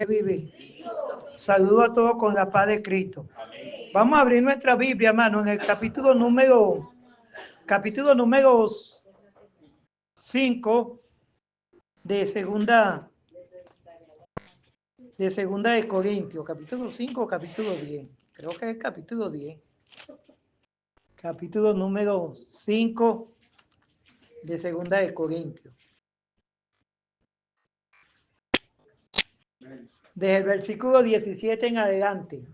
Vive. Saludo a todos con la paz de Cristo. Vamos a abrir nuestra Biblia, hermano, en el capítulo número 5 de segunda de Corintios, capítulo 5 o capítulo 10. Creo que es el capítulo 10. Capítulo número 5 de segunda de Corintios. Desde el versículo 17 en adelante.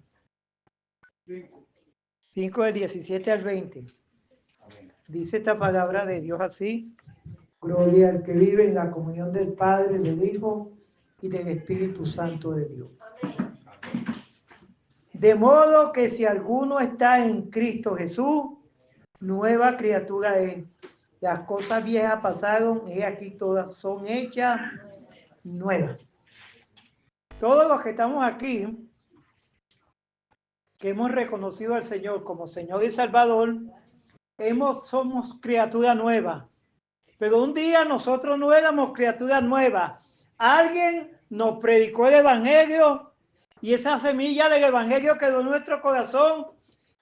5 del 17 al 20. Dice esta palabra de Dios así: gloria al que vive en la comunión del Padre, del Hijo y del Espíritu Santo de Dios. De modo que si alguno está en Cristo Jesús, nueva criatura es. Las cosas viejas pasaron y aquí todas son hechas nuevas. Todos los que estamos aquí, que hemos reconocido al Señor como Señor y Salvador, somos criaturas nuevas. Pero un día nosotros no éramos criaturas nuevas. Alguien nos predicó el Evangelio y esa semilla del Evangelio quedó en nuestro corazón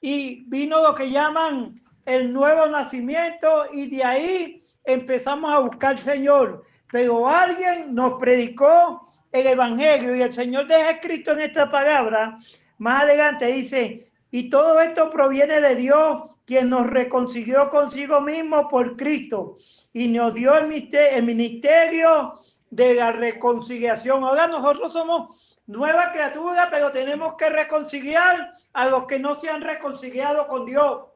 y vino lo que llaman el nuevo nacimiento y de ahí empezamos a buscar al Señor. Pero alguien nos predicó el Evangelio y el Señor deja escrito en esta palabra, más adelante dice: y todo esto proviene de Dios, quien nos reconcilió consigo mismo por Cristo y nos dio el ministerio de la reconciliación. Ahora nosotros somos nueva criatura, pero tenemos que reconciliar a los que no se han reconciliado con Dios.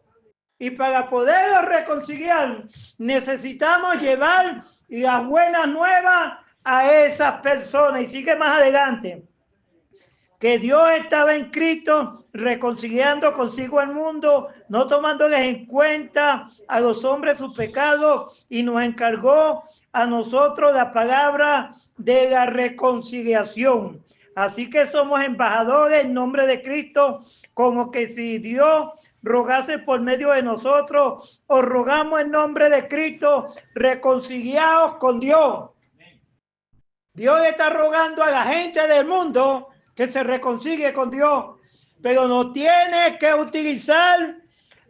Y para poderlos reconciliar, necesitamos llevar las buenas nuevas a esas personas. Y sigue más adelante: que Dios estaba en Cristo reconciliando consigo al mundo, no tomándoles en cuenta a los hombres sus pecados, y nos encargó a nosotros la palabra de la reconciliación. Así que somos embajadores en nombre de Cristo, como que si Dios rogase por medio de nosotros. Os rogamos en nombre de Cristo, reconciliaos con Dios. Dios está rogando a la gente del mundo que se reconcilie con Dios, pero nos tiene que utilizar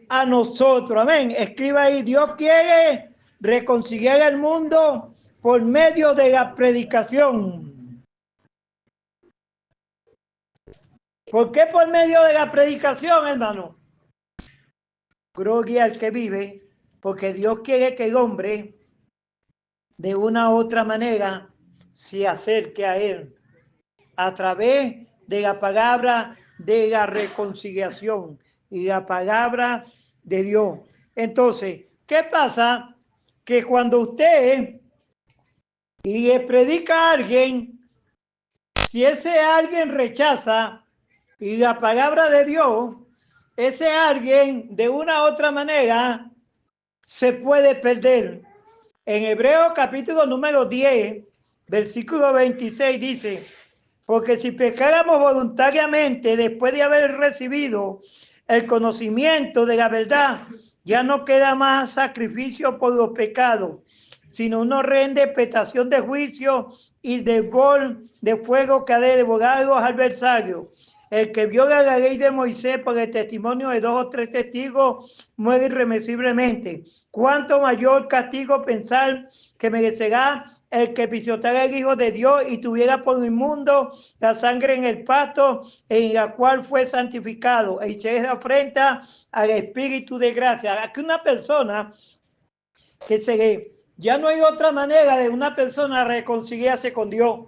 a nosotros. Amén. Escriba ahí: Dios quiere reconciliar al mundo por medio de la predicación. ¿Por qué por medio de la predicación, hermano? Gloria al que vive, porque Dios quiere que el hombre de una u otra manera se acerque a Él a través de la palabra de la reconciliación y la palabra de Dios. Entonces, ¿qué pasa? Que cuando usted le predica a alguien, si ese alguien rechaza y la palabra de Dios, ese alguien de una u otra manera se puede perder. En Hebreos capítulo número 10, versículo 26 dice: porque si pecáramos voluntariamente después de haber recibido el conocimiento de la verdad, ya no queda más sacrificio por los pecados, sino una horrenda expectación de juicio y de bol de fuego que ha de devorar a los adversarios. El que viola la ley de Moisés por el testimonio de 2 o 3 testigos muere irremisiblemente. ¿Cuánto mayor castigo pensar que merecerá el que pisoteara el Hijo de Dios y tuviera por inmundo la sangre en el pacto en la cual fue santificado e hiciera afrenta al Espíritu de gracia? Aquí una persona que ya no hay otra manera de una persona reconciliarse con Dios.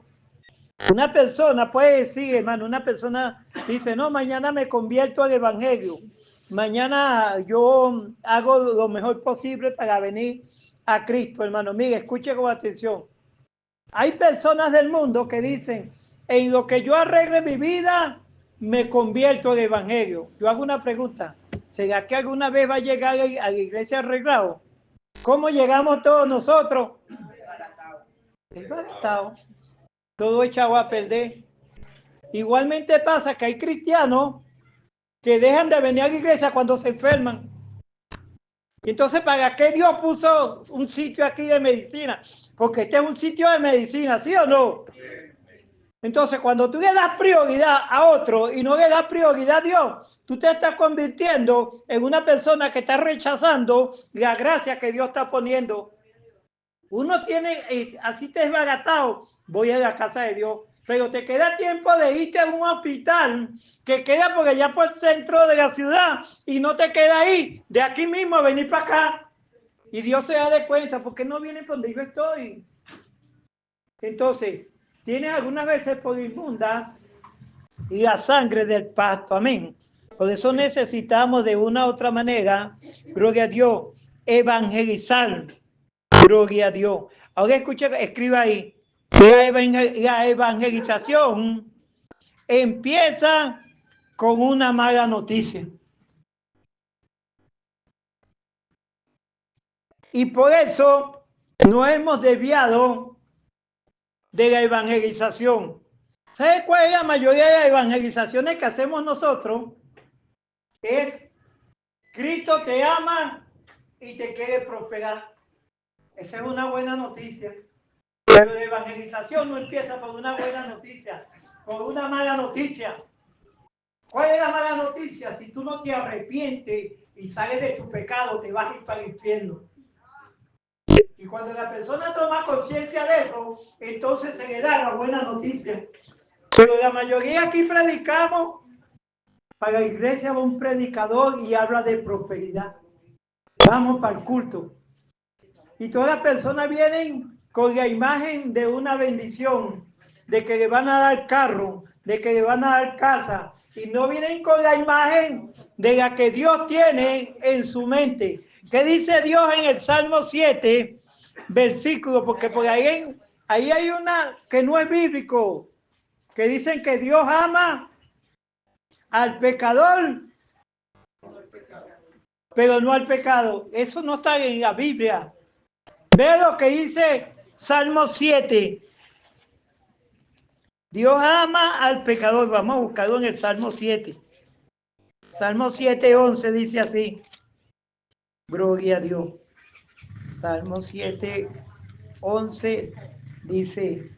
Una persona puede decir, hermano, una persona dice: no, mañana me convierto al Evangelio, mañana yo hago lo mejor posible para venir a Cristo. Hermano, mire, escuche con atención. Hay personas del mundo que dicen: en lo que yo arregle mi vida, me convierto al Evangelio. Yo hago una pregunta: ¿será que alguna vez va a llegar a la iglesia arreglado? ¿Cómo llegamos todos nosotros? Desbaratado, todo echado a perder. Igualmente pasa que hay cristianos que dejan de venir a la iglesia cuando se enferman. Y entonces, ¿para qué Dios puso un sitio aquí de medicina? Porque este es un sitio de medicina, ¿sí o no? Entonces, cuando tú le das prioridad a otro y no le das prioridad a Dios, tú te estás convirtiendo en una persona que está rechazando la gracia que Dios está poniendo. Uno tiene, así te desbaratado, voy a la casa de Dios, pero te queda tiempo de irte a un hospital que queda por allá por el centro de la ciudad y no te queda ahí, de aquí mismo a venir para acá. Y Dios se da de cuenta, ¿por qué no viene por donde yo estoy? Entonces, tienes algunas veces por inmunda y la sangre del pacto, amén. Por eso necesitamos de una u otra manera, gloria a Dios, evangelizar, gloria a Dios. Ahora escucha, escriba ahí, la evangelización empieza con una mala noticia. Y por eso no hemos desviado de la evangelización. ¿Sabe cuál es la mayoría de las evangelizaciones que hacemos nosotros? Es Cristo te ama y te quiere prosperar. Esa es una buena noticia. Pero la evangelización no empieza por una buena noticia, por una mala noticia. ¿Cuál es la mala noticia? Si tú no te arrepientes y sales de tu pecado, te vas a ir para el infierno. Y cuando la persona toma conciencia de eso, entonces se le da la buena noticia. Pero la mayoría aquí predicamos, para la iglesia va un predicador y habla de prosperidad. Vamos para el culto. Y todas las personas vienen con la imagen de una bendición, de que le van a dar carro, de que le van a dar casa, y no vienen con la imagen de la que Dios tiene en su mente. ¿Qué dice Dios en el Salmo 7, versículo? Porque por ahí hay una que no es bíblico, que dicen que Dios ama al pecador, pero no al pecado. Eso no está en la Biblia. Ve lo que dice Salmo 7. Dios ama al pecador. Vamos a buscarlo en el Salmo 7. Salmo 7:11 dice así. Gloria a Dios. Salmo 7:11 dice: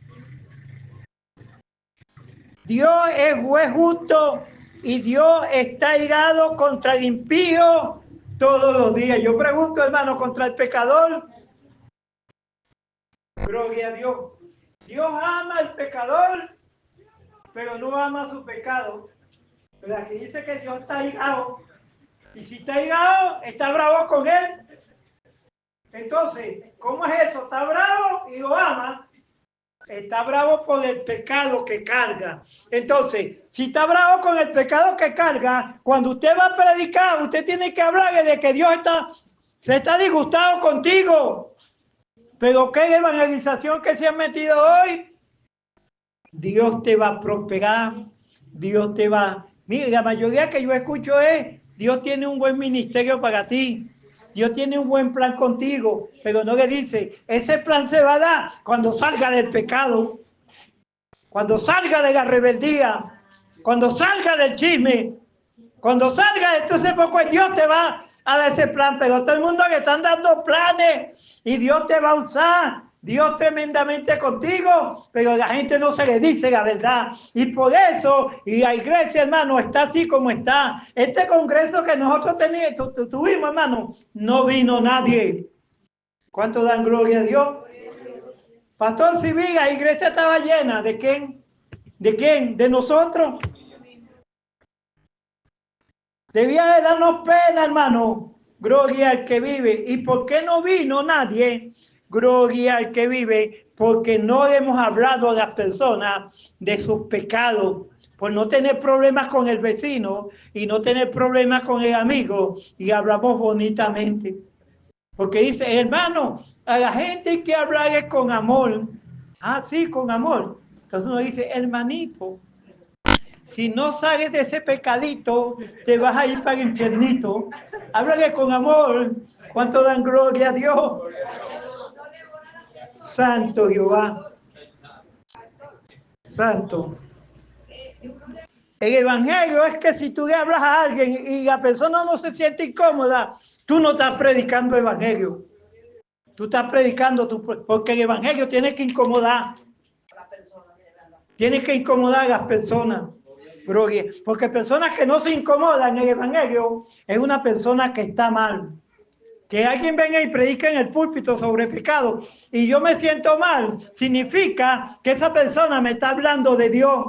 Dios es juez justo y Dios está irado contra el impío todos los días. Yo pregunto, hermano, contra el pecador. Gloria a Dios. Dios ama al pecador, pero no ama su pecado. Pero aquí dice que Dios está irado. Y si está irado, está bravo con él. Entonces, ¿cómo es eso? Está bravo y lo ama. Está bravo por el pecado que carga. Entonces, si está bravo con el pecado que carga, cuando usted va a predicar, usted tiene que hablarle de que Dios se está disgustado contigo. Pero ¿qué evangelización que se ha metido hoy? Dios te va a prosperar. Dios te va... Mire, la mayoría que yo escucho es, Dios tiene un buen ministerio para ti. Dios tiene un buen plan contigo, pero no le dice, ese plan se va a dar cuando salga del pecado, cuando salga de la rebeldía, cuando salga del chisme, cuando salga de ese poco, Dios te va a dar ese plan, pero todo el mundo le están dando planes y Dios te va a usar, Dios tremendamente contigo, pero la gente no se le dice la verdad. Y por eso, y la iglesia, hermano, está así como está. Este congreso que nosotros tuvimos, hermano, no vino nadie. ¿Cuánto dan gloria a Dios? Pastor Civil, la iglesia estaba llena. ¿De quién? ¿De quién? ¿De nosotros? Debía de darnos pena, hermano. Gloria al que vive. ¿Y por qué no vino nadie? Gloria al que vive, porque no hemos hablado a las personas de sus pecados, por no tener problemas con el vecino y no tener problemas con el amigo, y hablamos bonitamente. Porque dice, hermano, a la gente hay que hablarle con amor. Ah, sí, con amor. Entonces uno dice, hermanito, si no sales de ese pecadito, te vas a ir para el infiernito. Háblale con amor. ¿Cuánto dan gloria a Dios? Santo Jehová. Santo. El evangelio es que si tú le hablas a alguien y la persona no se siente incómoda, tú no estás predicando evangelio. Tú estás predicando, porque el evangelio tiene que incomodar. Tienes que incomodar a las personas. Porque personas que no se incomodan en el Evangelio es una persona que está mal. Que alguien venga y predique en el púlpito sobre pecado y yo me siento mal, significa que esa persona me está hablando de Dios.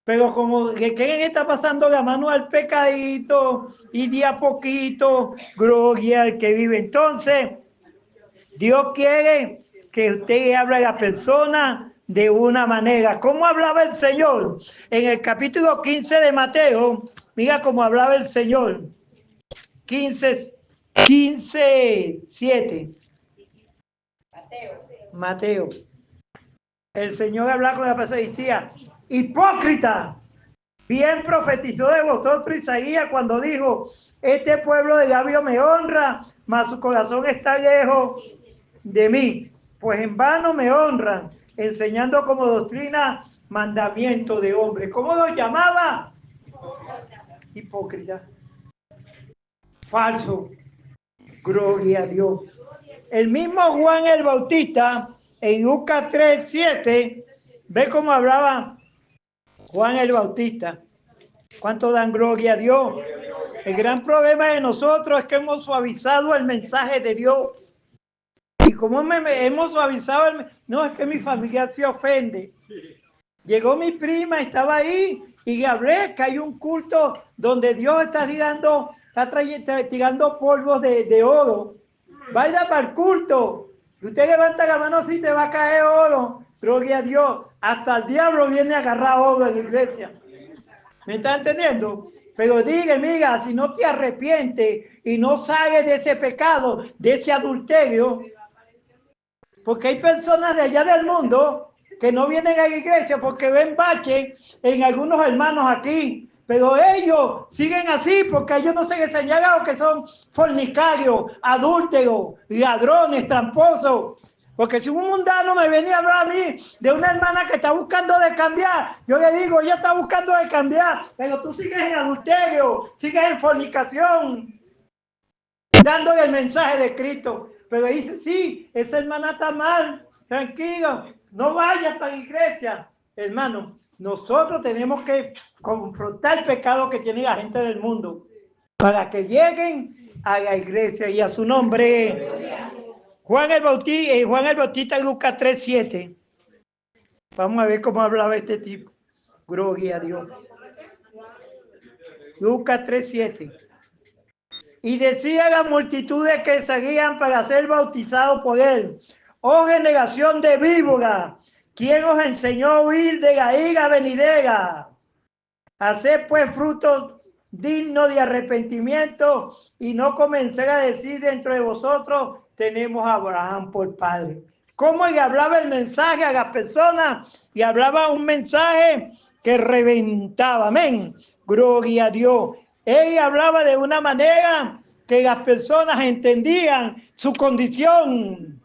Pero como que quién está pasando la mano al pecadito y de a poquito, gloria al que vive. Entonces, Dios quiere que usted hable a la persona de una manera. ¿Cómo hablaba el Señor? En el capítulo 15 de Mateo, mira cómo hablaba el Señor. 15, 7. Mateo. El Señor hablaba con la persona y decía, hipócrita, bien profetizó de vosotros Isaías cuando dijo, este pueblo de labios me honra, mas su corazón está lejos de mí. Pues en vano me honran, enseñando como doctrina mandamiento de hombre. ¿Cómo lo llamaba? Hipócrita. Falso. Gloria a Dios. El mismo Juan el Bautista, en Lucas 3:7, ve cómo hablaba Juan el Bautista. ¿Cuánto dan gloria a Dios? El gran problema de nosotros es que hemos suavizado el mensaje de Dios. Y como hemos suavizado no, es que mi familia se ofende. Llegó mi prima, estaba ahí y le hablé que hay un culto donde Dios está tirando polvos de oro. Vaya para el culto. Y usted levanta la mano así, te va a caer oro. Gloria a Dios. Hasta el diablo viene a agarrar oro en la iglesia. ¿Me está entendiendo? Pero diga, mira, si no te arrepientes y no sales de ese pecado, de ese adulterio, porque hay personas de allá del mundo que no vienen a la iglesia porque ven bache en algunos hermanos aquí, pero ellos siguen así porque ellos no se les señala que son fornicarios, adúlteros, ladrones, tramposos. Porque si un mundano me venía a hablar a mí de una hermana que está buscando de cambiar, yo le digo, ella está buscando de cambiar, pero tú sigues en adulterio, sigues en fornicación, dándole el mensaje de Cristo. Pero dice, sí, esa hermana está mal, tranquilo, no vayas para la iglesia. Hermano, nosotros tenemos que confrontar el pecado que tiene la gente del mundo para que lleguen a la iglesia y a su nombre. Juan el Bautista, Lucas 3:7. Vamos a ver cómo hablaba este tipo. Gloria a Dios. Lucas 3:7. Y decía a las multitudes que seguían para ser bautizados por él: oh generación de víbora, ¿quién os enseñó a huir de la ira venidera? Haced pues frutos dignos de arrepentimiento y no comencé a decir dentro de vosotros, tenemos a Abraham por padre. ¿Cómo le hablaba el mensaje a las personas? Y hablaba un mensaje que reventaba. Amén. Gloria a Dios. Él hablaba de una manera que las personas entendían su condición.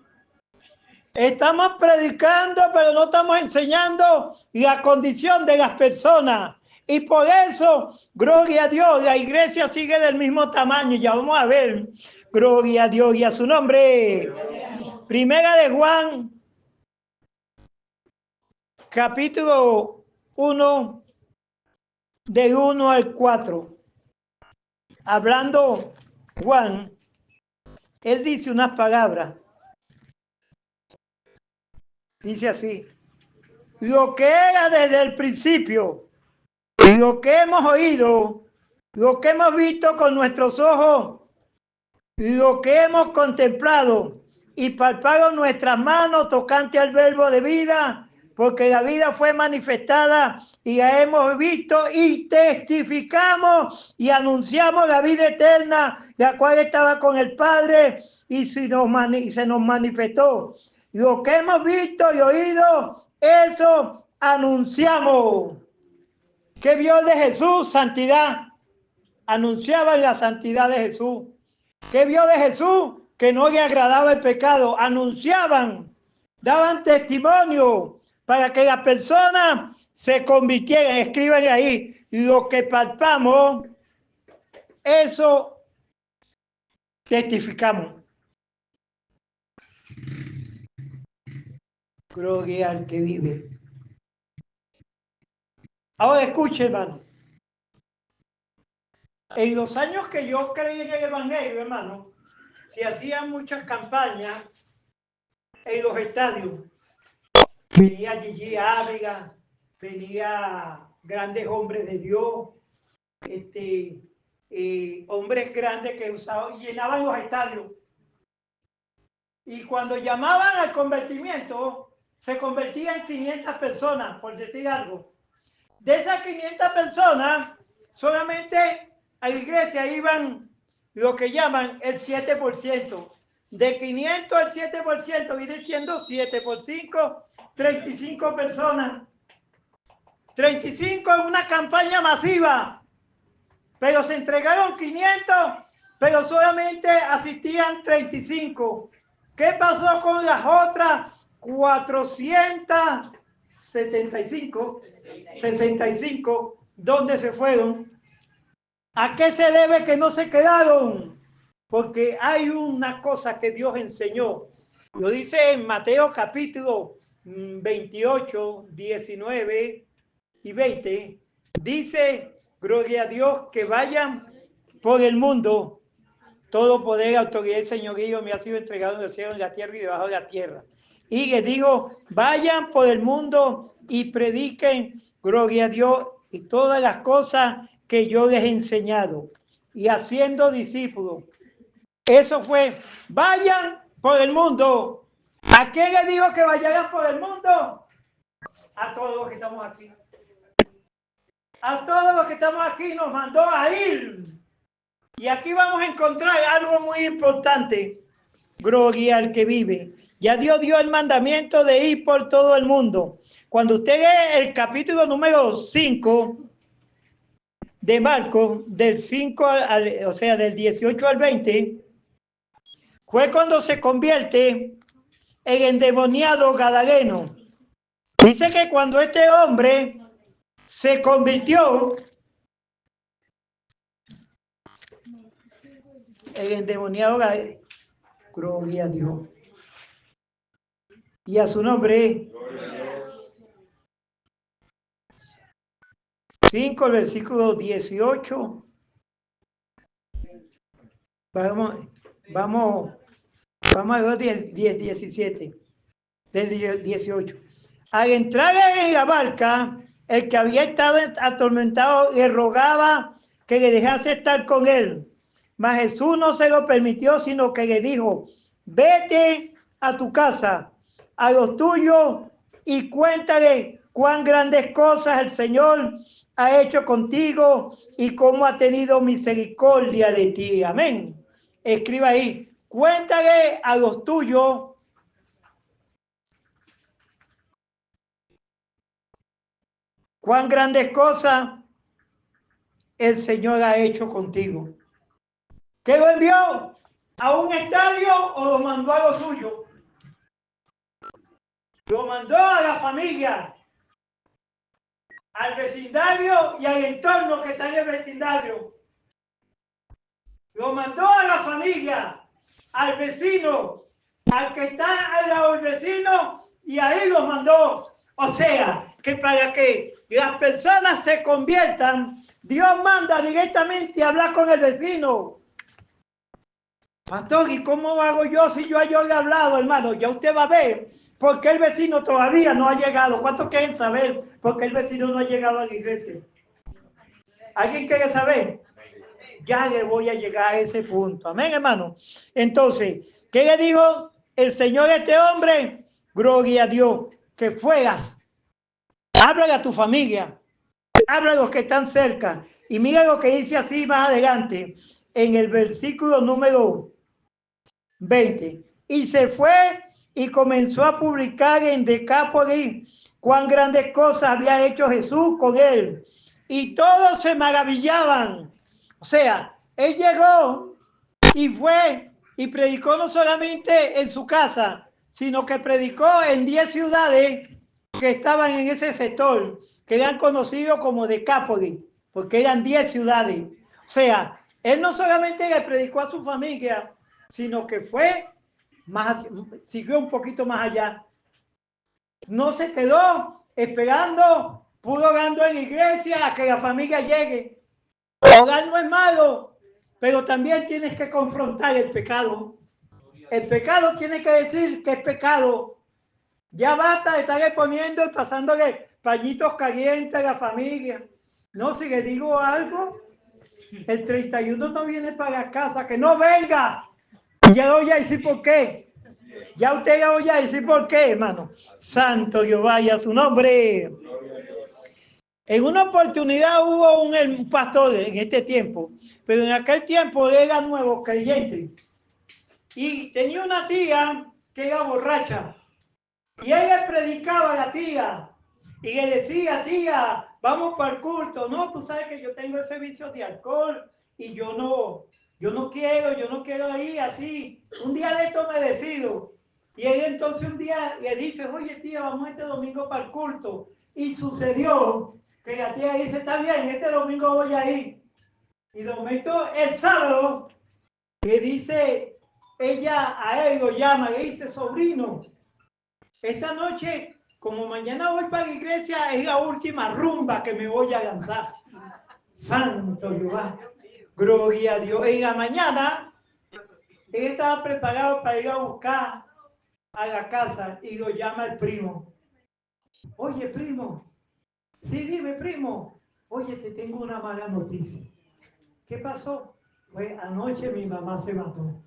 Estamos predicando, pero no estamos enseñando la condición de las personas. Y por eso, gloria a Dios, la iglesia sigue del mismo tamaño. Ya vamos a ver. Gloria a Dios y a su nombre. Primera de Juan, capítulo 1, del 1 al 4. Hablando Juan, él dice unas palabras. Dice así: lo que era desde el principio, lo que hemos oído, lo que hemos visto con nuestros ojos, lo que hemos contemplado y palpado nuestras manos tocante al verbo de vida, porque la vida fue manifestada y la hemos visto y testificamos y anunciamos la vida eterna, la cual estaba con el Padre y se nos manifestó. Lo que hemos visto y oído, eso anunciamos. ¿Qué vio de Jesús? Santidad. Anunciaban la santidad de Jesús. ¿Qué vio de Jesús? Que no le agradaba el pecado. Anunciaban, daban testimonio para que las personas se convirtieran. Escriban ahí: lo que palpamos, eso testificamos. Gloria al que vive. Ahora escuche, hermano. En los años que yo creí en el Evangelio, hermano, se hacían muchas campañas en los estadios. Venía Gigi Ávila, venía grandes hombres de Dios, hombres grandes que usaban y llenaban los estadios. Y cuando llamaban al convertimiento, se convertían 500 personas, por decir algo. De esas 500 personas, solamente a la iglesia iban lo que llaman el 7%. De 500 al 7% viene siendo 7 por 5, 35 personas. 35 en una campaña masiva. Pero se entregaron 500, pero solamente asistían 35. ¿Qué pasó con las otras 465? ¿Dónde se fueron? ¿A qué se debe que no se quedaron? Porque hay una cosa que Dios enseñó. Lo dice en Mateo capítulo 28, 19 y 20. Dice, gloria a Dios, que vayan por el mundo. Todo poder, autoridad y señorío me ha sido entregado en el cielo, en la tierra y debajo de la tierra. Y les digo, vayan por el mundo y prediquen, gloria a Dios, y todas las cosas que yo les he enseñado. Y haciendo discípulos. Eso fue, vayan por el mundo. ¿A quién le digo que vayan por el mundo? A todos los que estamos aquí. A todos los que estamos aquí nos mandó a ir. Y aquí vamos a encontrar algo muy importante. Gloria al que vive. Ya Dios dio el mandamiento de ir por todo el mundo. Cuando usted lee el capítulo número 5 de Marcos, del 5 o sea, del 18 al 20, fue cuando se convierte el endemoniado gadareno. Dice que cuando este hombre se convirtió, el endemoniado gadareno, gloria a Dios, y a su nombre, 5, el versículo 18. Vamos a ver 17, del 18. Al entrar en la barca, el que había estado atormentado le rogaba que le dejase estar con él. Mas Jesús no se lo permitió, sino que le dijo, vete a tu casa, a los tuyos, y cuéntale cuán grandes cosas el Señor ha hecho contigo y cómo ha tenido misericordia de ti. Amén. Escriba ahí, cuéntale a los tuyos cuán grandes cosas el Señor ha hecho contigo. ¿Qué lo envió? ¿A un estadio o lo mandó a lo suyo? Lo mandó a la familia, al vecindario y al entorno que está en el vecindario. Lo mandó a la familia, al vecino, al que está al lado del vecino, y ahí lo mandó. O sea, que para que las personas se conviertan, Dios manda directamente a hablar con el vecino. Pastor, ¿y cómo hago yo si yo le he hablado, hermano? Ya usted va a ver por qué el vecino todavía no ha llegado. ¿Cuántos quieren saber por qué el vecino no ha llegado a la iglesia? ¿Alguien quiere saber? Ya le voy a llegar a ese punto. Amén, hermano. Entonces, ¿qué le dijo el Señor a este hombre? Gloria a Dios, que fueras. Háblale a tu familia. Háblale a los que están cerca. Y mira lo que dice así más adelante, en el versículo número 20. Y se fue y comenzó a publicar en Decápolis cuán grandes cosas había hecho Jesús con él. Y todos se maravillaban. O sea, él llegó y fue y predicó no solamente en su casa, sino que predicó en 10 ciudades que estaban en ese sector, que eran conocidos como Decápolis, porque eran 10 ciudades. O sea, él no solamente le predicó a su familia, sino que fue más, siguió un poquito más allá. No se quedó esperando, pudo orando en la iglesia a que la familia llegue. Orar no es malo, pero también tienes que confrontar el pecado. El pecado tiene que decir que es pecado. Ya basta de estarle poniendo y pasándole pañitos calientes a la familia. No, si le digo algo, el 31 no viene para la casa, que no venga. Ya voy a decir por qué. Ya usted ya voy a decir por qué, hermano. Santo Jehová y a su nombre. En una oportunidad hubo un pastor en este tiempo, pero en aquel tiempo era nuevo creyente. Y tenía una tía que era borracha. Y ella predicaba a la tía y le decía, tía, vamos para el culto. No, tú sabes que yo tengo ese vicio de alcohol y yo no quiero ir así. Un día de esto me decido. Y ella entonces un día le dice, oye tía, vamos este domingo para el culto. Y sucedió que la tía dice, está bien, este domingo voy a ir. Y de momento el sábado le dice, ella a él lo llama, le dice, sobrino, esta noche, como mañana voy para la iglesia, es la última rumba que me voy a lanzar. Santo Jehová, gloria a Dios. En la mañana, él estaba preparado para ir a buscar a la casa y lo llama el primo. Oye, primo. Sí, dime, primo. Oye, te tengo una mala noticia. ¿Qué pasó? Pues anoche mi mamá se mató.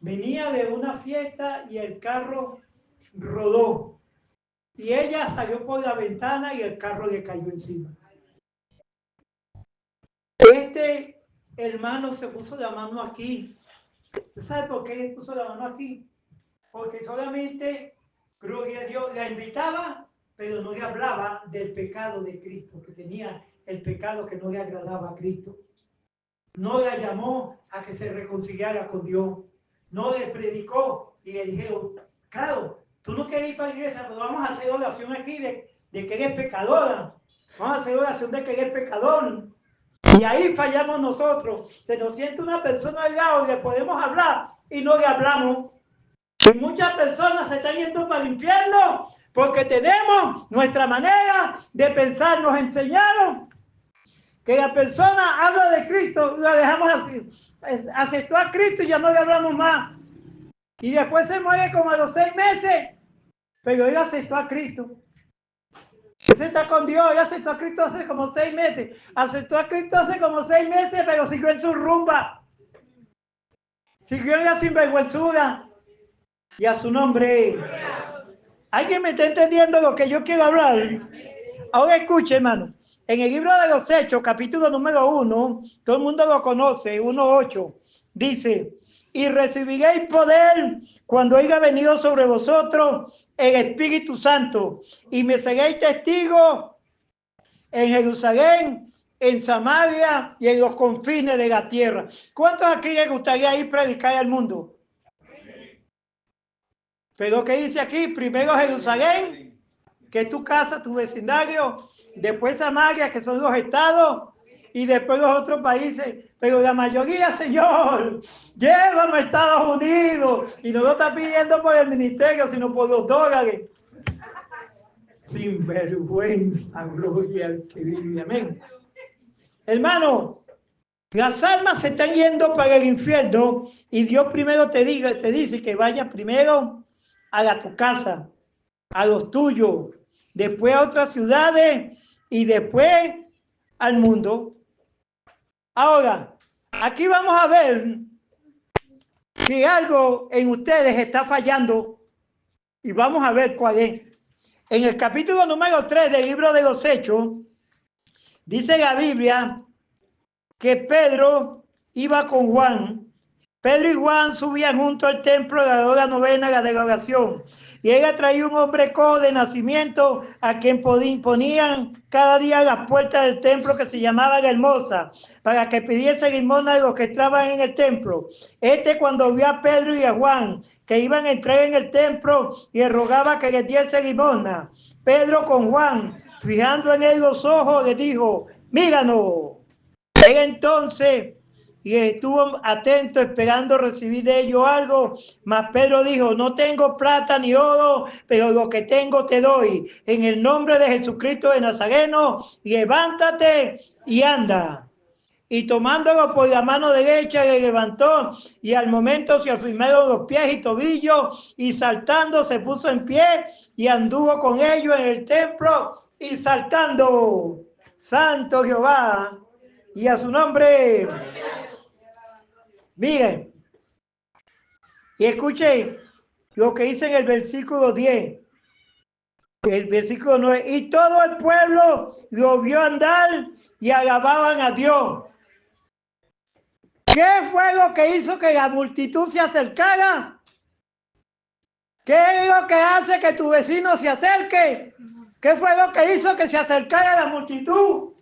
Venía de una fiesta y el carro rodó. Y ella salió por la ventana y el carro le cayó encima. Este hermano se puso la mano aquí. ¿Usted sabe por qué le puso la mano aquí? Porque solamente, gloria a Dios, la invitaba, pero no le hablaba del pecado de Cristo, que tenía el pecado que no le agradaba a Cristo. No la llamó a que se reconciliara con Dios. No le predicó y le dijeron, claro, tú no quieres ir para la iglesia, pero vamos a hacer oración aquí de que eres pecadora. Vamos a hacer oración de que eres pecador. Y ahí fallamos nosotros. Se nos siente una persona al lado y le podemos hablar y no le hablamos. Y muchas personas se están yendo para el infierno porque tenemos nuestra manera de pensar. Nos enseñaron que la persona habla de Cristo, la dejamos así. Aceptó a Cristo y ya no le hablamos más. Y después se muere como a los 6 meses. Pero él aceptó a Cristo. Ese está con Dios, él aceptó a Cristo hace como 6 meses. Aceptó a Cristo hace como 6 meses, pero siguió en su rumba. Siguió en la sinvergüenzura. Y a su nombre. ¿Alguien me está entendiendo lo que yo quiero hablar? Ahora escuche, hermano. En el libro de los Hechos, capítulo número 1, todo el mundo lo conoce, 1:8, dice, y recibiréis poder cuando haya venido sobre vosotros el Espíritu Santo, y me seréis testigos en Jerusalén, en Samaria y en los confines de la tierra. ¿Cuántos aquí les gustaría ir a predicar al mundo? Pero ¿qué dice aquí? Primero Jerusalén, que es tu casa, tu vecindario, después Samaria, que son los estados, y después los otros países. Pero la mayoría, Señor, llévame a Estados Unidos. Y no lo está pidiendo por el ministerio, sino por los dólares. Sin vergüenza, gloria al que vive. Amén. Hermano, las almas se están yendo para el infierno y Dios primero te dice que vayas primero a tu casa, a los tuyos, después a otras ciudades y después al mundo. Ahora, aquí vamos a ver si algo en ustedes está fallando y vamos a ver cuál es. En el capítulo número 3 del libro de los Hechos, dice la Biblia que Pedro iba con Juan. Pedro y Juan subían junto al templo de la hora novena, la de la oración. Y él traía un hombre cojo de nacimiento a quien ponían cada día a las puertas del templo, que se llamaba la Hermosa, para que pidiese limosna de los que estaban en el templo. Cuando vio a Pedro y a Juan que iban a entrar en el templo, y rogaba que les diese limosna, Pedro con Juan, fijando en él los ojos, le dijo, míranos. Él entonces, y estuvo atento esperando recibir de ellos algo. Mas Pedro dijo, no tengo plata ni oro, pero lo que tengo te doy. En el nombre de Jesucristo de Nazareno, levántate y anda. Y tomándolo por la mano derecha le levantó, y al momento se afirmaron los pies y tobillos, y saltando se puso en pie y anduvo con ellos en el templo y saltando. Santo Jehová, y a su nombre. Miren, y escuchen lo que dice en el versículo 10, el versículo 9, y todo el pueblo lo vio andar y alababan a Dios. ¿Qué fue lo que hizo que la multitud se acercara? ¿Qué es lo que hace que tu vecino se acerque? ¿Qué fue lo que hizo que se acercara a la multitud?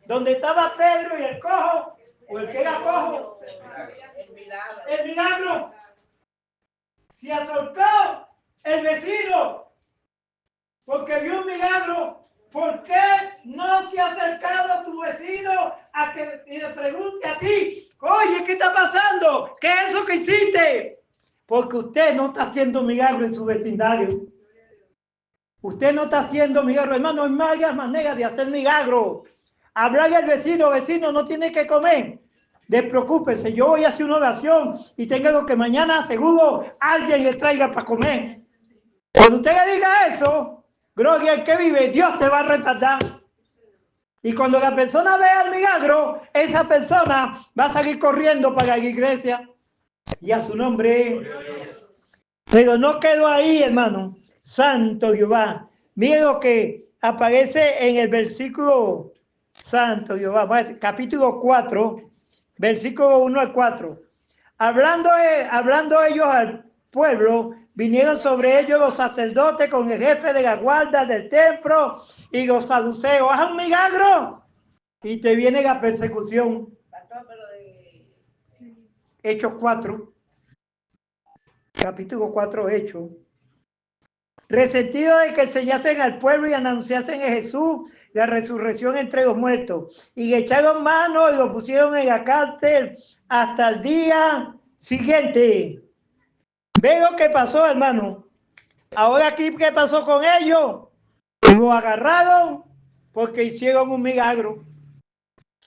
Donde estaba Pedro y el cojo, o el que era cojo. El milagro. Se acercó el vecino porque vio un milagro. ¿Por qué no se ha acercado tu vecino a que le pregunte a ti? Oye, ¿qué está pasando? ¿Qué es eso que hiciste? Porque usted no está haciendo milagro en su vecindario. Usted no está haciendo milagro, hermano. Hay varias maneras de hacer milagro. Hablarle al vecino, vecino, no tiene que comer. Despreocúpese, yo voy a hacer una oración y tengo que mañana seguro alguien le traiga para comer. Cuando usted le diga eso, gloria al que vive, Dios te va a respaldar. Y cuando la persona vea el milagro, esa persona va a salir corriendo para la iglesia. Y a su nombre. Pero no quedó ahí, hermano. Santo Jehová. Mire lo que aparece en el versículo Santo Jehová, capítulo 4, versículo 1 al 4. Hablando ellos al pueblo, vinieron sobre ellos los sacerdotes con el jefe de la guardia del templo y los saduceos. Haz un milagro y te viene la persecución. Hechos 4, capítulo 4, Hechos. Resentido de que enseñasen al pueblo y anunciasen a Jesús la resurrección entre los muertos, y le echaron mano y lo pusieron en la cárcel hasta el día siguiente. ¿Ve lo que pasó, hermano? Ahora aquí, ¿qué pasó con ellos? Lo agarraron porque hicieron un milagro.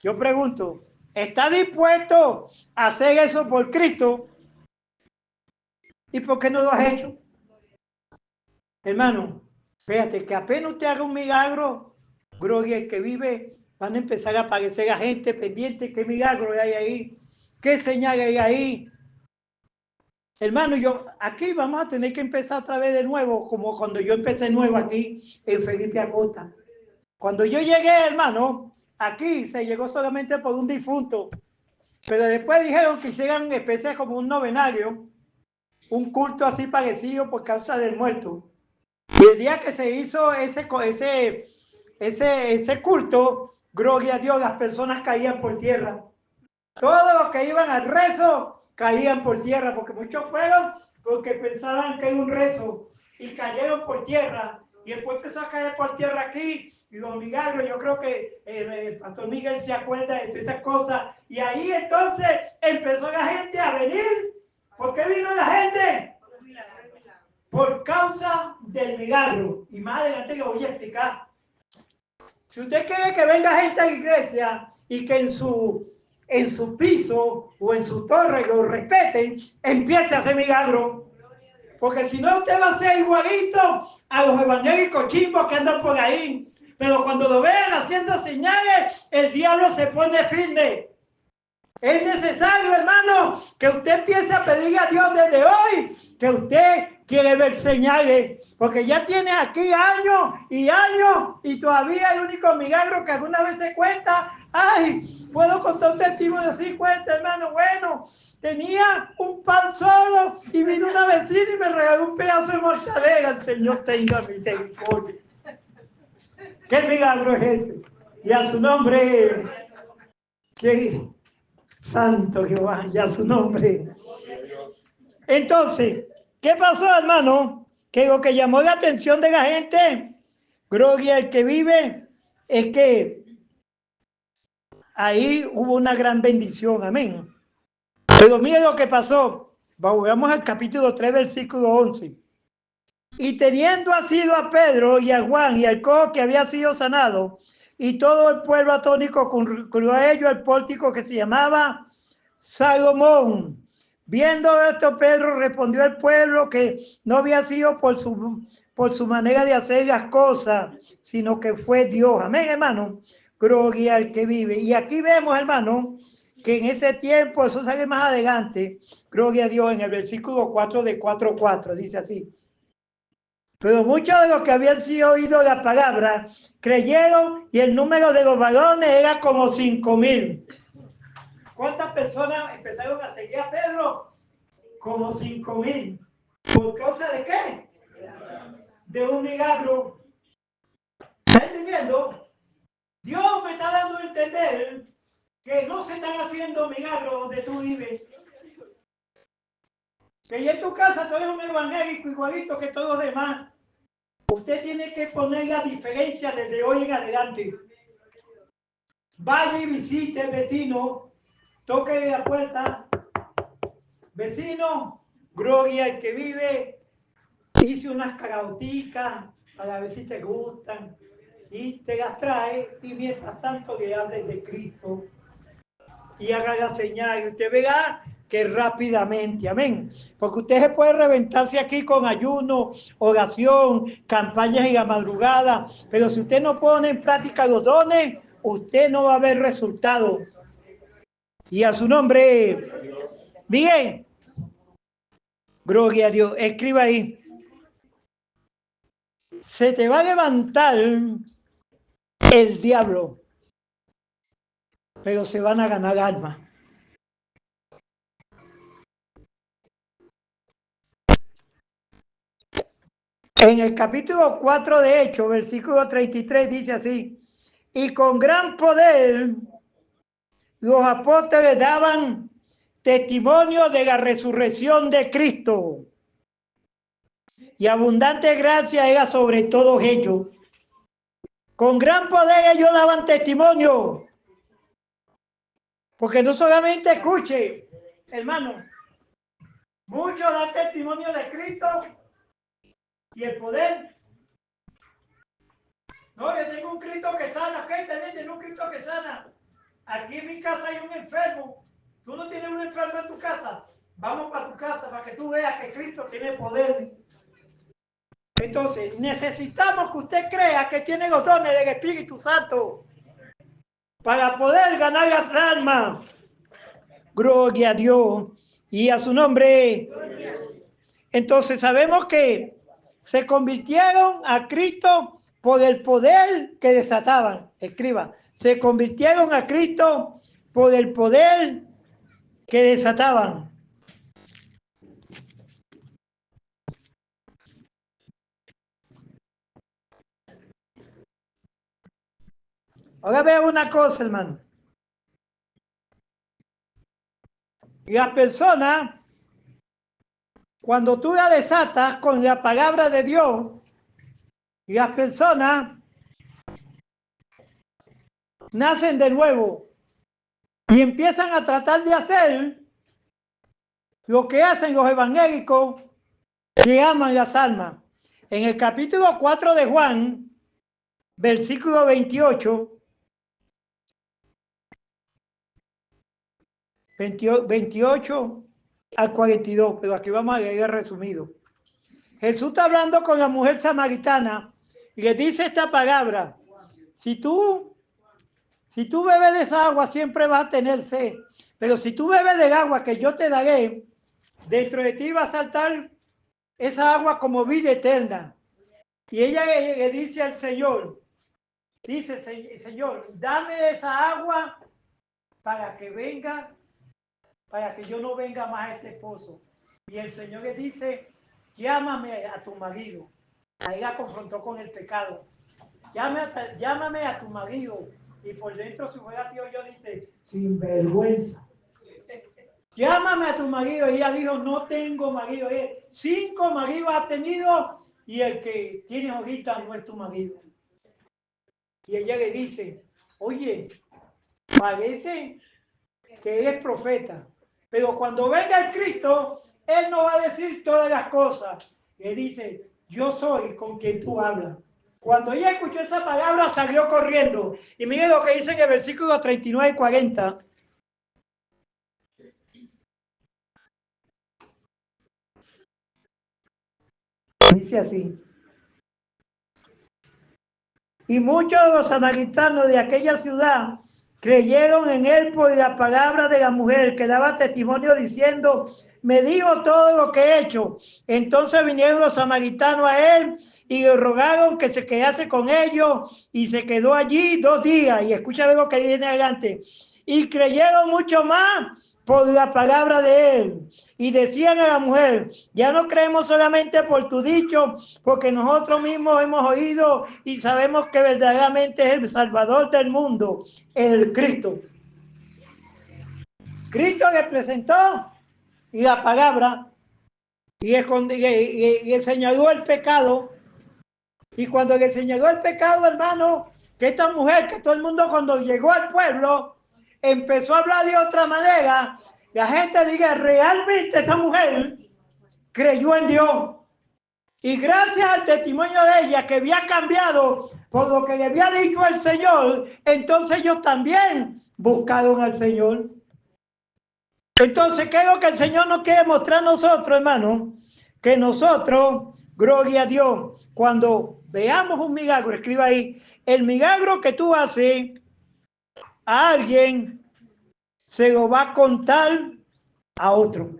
Yo pregunto, ¿está dispuesto a hacer eso por Cristo? ¿Y por qué no lo has hecho? Hermano, fíjate que apenas usted haga un milagro, gloria al que vive, van a empezar a aparecer la gente pendiente. ¿Qué milagro hay ahí? ¿Qué señal hay ahí? Hermano, aquí vamos a tener que empezar otra vez de nuevo, como cuando yo empecé nuevo aquí en Felipe Acosta. Cuando yo llegué, hermano, aquí se llegó solamente por un difunto, pero después dijeron que hicieran una especie como un novenario, un culto así parecido por causa del muerto. Y el día que se hizo ese culto, gloria a Dios, las personas caían por tierra. Todos los que iban al rezo caían por tierra, porque muchos fueron porque pensaban que era un rezo y cayeron por tierra. Y después empezó a caer por tierra aquí, y los milagros. Yo creo que el pastor Miguel se acuerda de esas cosas. Y ahí entonces empezó la gente a venir. ¿Por qué vino la gente? Por causa del milagro. Y más adelante lo voy a explicar. Si usted quiere que venga gente a la iglesia y que en su piso o en su torre lo respeten, empiece a hacer milagro. Porque si no, usted va a ser igualito a los evangélicos chimbos que andan por ahí. Pero cuando lo vean haciendo señales, el diablo se pone firme. Es necesario, hermano, que usted empiece a pedirle a Dios desde hoy que usted quiere ver señales, porque ya tiene aquí años y todavía el único milagro que alguna vez se cuenta. Ay, puedo contar un testimonio de 50, hermano. Bueno, tenía un pan solo y vino una vecina y me regaló un pedazo de mortadela. El Señor tenga misericordia. ¿Qué milagro es ese? Y a su nombre, ¿qué? Santo Jehová, ya su nombre. Entonces, ¿qué pasó, hermano? Que lo que llamó la atención de la gente, gloria al que vive, es que ahí hubo una gran bendición, amén. Pero mire lo que pasó. Vamos al capítulo 3, versículo 11. Y teniendo asido a Pedro y a Juan y al cojo que había sido sanado, y todo el pueblo atónico concluyó a ello el pórtico que se llamaba Salomón. Viendo esto, Pedro respondió al pueblo que no había sido por su manera de hacer las cosas, sino que fue Dios. Amén, hermano. Gloria al que vive. Y aquí vemos, hermano, que en ese tiempo, eso sale más adelante, gloria a Dios, en el versículo 4 de 4:4, dice así. Pero muchos de los que habían sido oído la palabra creyeron y el número de los varones era como 5,000. ¿Cuántas personas empezaron a seguir a Pedro? Como 5,000. ¿Por causa de qué? De un milagro. ¿Está entendiendo? Dios me está dando a entender que no se están haciendo milagros donde tú vives. Que en tu casa tú eres un evangélico igualito que todos los demás. Usted tiene que poner la diferencia desde hoy en adelante. Vaya y visite al vecino, toque la puerta. Vecino, gloria al que vive. Hice unas carauticas para ver si te gustan y te las trae, y mientras tanto le hables de Cristo y haga la señal y usted verá que rápidamente, amén, porque usted se puede reventarse aquí con ayuno, oración, campañas en la madrugada, pero si usted no pone en práctica los dones, usted no va a ver resultados. Y a su nombre, bien, gloria a Dios, escriba ahí. Se te va a levantar el diablo, pero se van a ganar almas. En el capítulo 4 de Hechos, versículo 33, dice así: y con gran poder los apóstoles daban testimonio de la resurrección de Cristo, y abundante gracia era sobre todos ellos. Con gran poder ellos daban testimonio, porque no solamente escuche, hermano, muchos dan testimonio de Cristo y el poder. No, yo tengo un Cristo que sana. ¿Qué? También tengo un Cristo que sana. Aquí en mi casa hay un enfermo. ¿Tú no tienes un enfermo en tu casa? Vamos para tu casa para que tú veas que Cristo tiene poder. Entonces, necesitamos que usted crea que tiene los dones del Espíritu Santo para poder ganar las almas. Gloria a Dios y a su nombre. Entonces, sabemos que se convirtieron a Cristo por el poder que desataban. Escriba, se convirtieron a Cristo por el poder que desataban. Ahora veo una cosa, hermano. La persona, cuando tú la desatas con la palabra de Dios, las personas nacen de nuevo y empiezan a tratar de hacer lo que hacen los evangélicos que aman las almas. En el capítulo 4 de Juan, versículo 28, 28 al 42, pero aquí vamos a leer resumido. Jesús está hablando con la mujer samaritana y le dice esta palabra: si tú bebes de esa agua siempre vas a tener sed, pero si tú bebes del agua que yo te daré, dentro de ti va a saltar esa agua como vida eterna. Y ella le dice al Señor, dice: Señor, dame esa agua para que yo no venga más a este pozo. Y el Señor le dice: llámame a tu marido. Ahí la confrontó con el pecado. Llámame a tu marido. Y por dentro, si fuera sido yo, dice: sin vergüenza. Llámame a tu marido. Y ella dijo: no tengo marido. 5 maridos ha tenido y el que tienes ahorita no es tu marido. Y ella le dice: oye, parece que eres profeta. Pero cuando venga el Cristo, Él no va a decir todas las cosas. Él dice, yo soy con quien tú hablas. Cuando ella escuchó esa palabra, salió corriendo. Y mire lo que dice en el versículo 39 y 40. Dice así. Y muchos de los samaritanos de aquella ciudad creyeron en él por la palabra de la mujer que daba testimonio diciendo, me dijo todo lo que he hecho. Entonces vinieron los samaritanos a él y le rogaron que se quedase con ellos y se quedó allí 2 días. Y escucha lo que viene adelante. Y creyeron mucho más por la palabra de él. Y decían a la mujer, ya no creemos solamente por tu dicho, porque nosotros mismos hemos oído y sabemos que verdaderamente es el Salvador del mundo, el Cristo. Cristo le presentó la palabra y le señaló el pecado. Y cuando le señaló el pecado, hermano, que esta mujer, que todo el mundo cuando llegó al pueblo, empezó a hablar de otra manera, la gente diga, realmente esta mujer creyó en Dios. Y gracias al testimonio de ella, que había cambiado por lo que le había dicho el Señor, entonces ellos también buscaron al Señor. Entonces, ¿qué es lo que el Señor nos quiere mostrar a nosotros, hermano? Que nosotros, gloria a Dios, cuando veamos un milagro, escriba ahí, el milagro que tú haces a alguien, se lo va a contar a otro.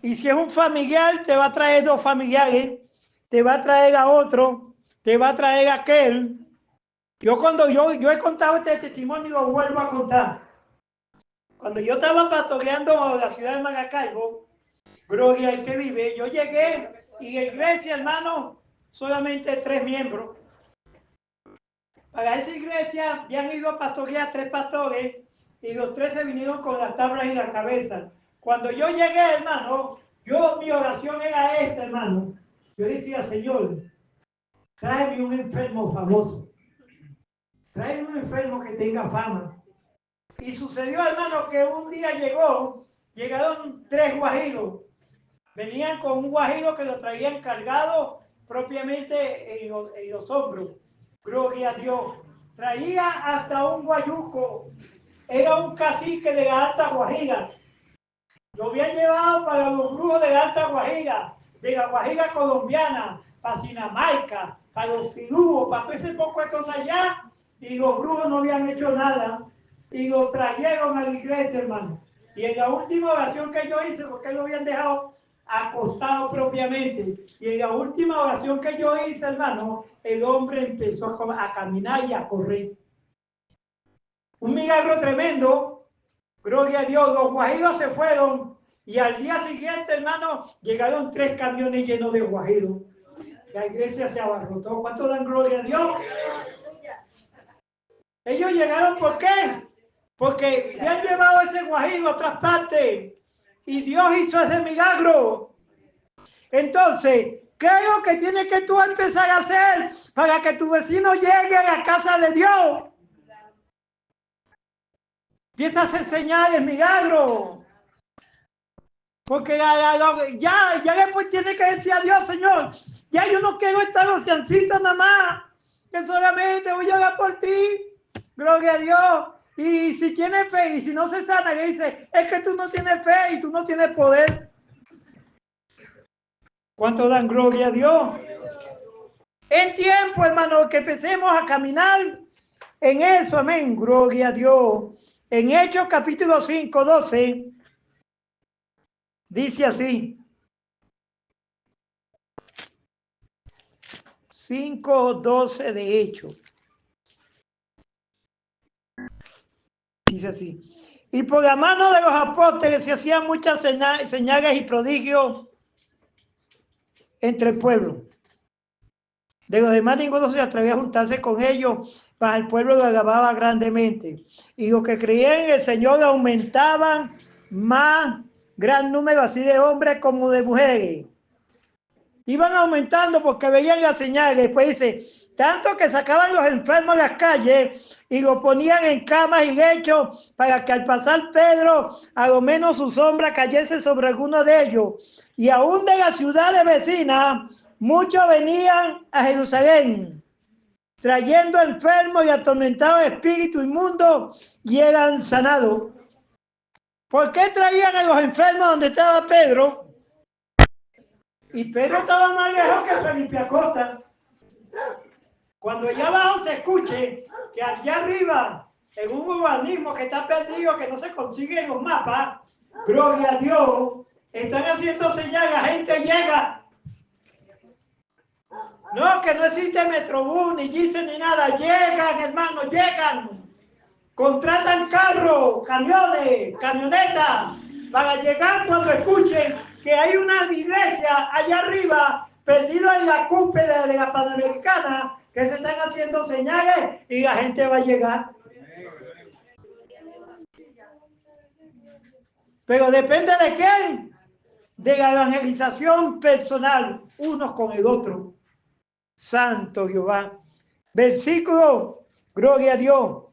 Y si es un familiar, te va a traer 2 familiares, te va a traer a otro, te va a traer a aquel. Yo cuando yo he contado este testimonio y lo vuelvo a contar. Cuando yo estaba pastoreando la ciudad de Maracaibo, gloria al que vive, yo llegué y la iglesia, hermano, solamente 3 miembros. Para esa iglesia habían ido a pastorear 3 pastores y los 3 se vinieron con las tablas en la cabeza. Cuando yo llegué, hermano, mi oración era esta, hermano. Yo decía, Señor, tráeme un enfermo famoso. Tráeme un enfermo que tenga fama. Y sucedió, hermano, que un día llegaron 3 guajiros. Venían con un guajiro que lo traían cargado propiamente en los hombros. Gloria a Dios. Traía hasta un guayuco. Era un cacique de la Alta Guajira. Lo habían llevado para los brujos de la Alta Guajira, de la Guajira colombiana, para Sinamaica, para los fidúos, para todo ese poco de cosas allá. Y los brujos no habían hecho nada. Y lo trajeron a la iglesia, hermano. Y en la última oración que yo hice, porque lo habían dejado acostado propiamente, y en la última oración que yo hice, hermano, el hombre empezó a caminar y a correr. Un milagro tremendo, gloria a Dios. Los guajiros se fueron y al día siguiente, hermano, llegaron 3 camiones llenos de guajiros. La iglesia se abarrotó. ¿Cuánto dan gloria a Dios? Ellos llegaron, ¿por qué? Porque le han llevado ese guajiro a otras partes y Dios hizo ese milagro. Entonces, ¿qué es lo que tienes que tú empezar a hacer para que tu vecino llegue a la casa de Dios? Empiezas a enseñar el milagro. Porque ya después tiene que decir a Dios, Señor, ya yo no quiero estar ociancito nada más, que solamente voy a orar por ti. Gloria a Dios. Y si tiene fe y si no se sana, le dice, es que tú no tienes fe y tú no tienes poder. ¿Cuánto dan gloria a Dios? En tiempo, hermano, que empecemos a caminar en eso, amén, gloria a Dios. En Hechos capítulo 5, 12, dice así. 5:12 de Hechos. Dice así. Y por la mano de los apóstoles se hacían muchas señales y prodigios entre el pueblo. De los demás ninguno se atrevía a juntarse con ellos, mas el pueblo lo alababa grandemente. Y los que creían en el Señor aumentaban más gran número así de hombres como de mujeres. Iban aumentando porque veían las señales. Después dice, tanto que sacaban los enfermos a las calles y los ponían en camas y lechos para que al pasar Pedro, a lo menos su sombra cayese sobre alguno de ellos. Y aún de las ciudades vecinas, muchos venían a Jerusalén, trayendo enfermos y atormentados espíritus inmundos, y eran sanados. ¿Por qué traían a los enfermos donde estaba Pedro? Y Pedro estaba más lejos que Felipe Acosta. Cuando allá abajo se escuche que allá arriba, en un urbanismo que está perdido, que no se consigue en los mapas, gloria a Dios, están haciendo señal, la gente llega. No, que no existe Metrobús, ni GICE, ni nada. Llegan, hermano, llegan. Contratan carros, camiones, camionetas, para llegar cuando escuchen que hay una iglesia allá arriba, perdida en la cúspide de la Panamericana, que se están haciendo señales y la gente va a llegar. Pero depende de quién, de la evangelización personal, unos con el otro. Santo Jehová. Versículo, gloria a Dios,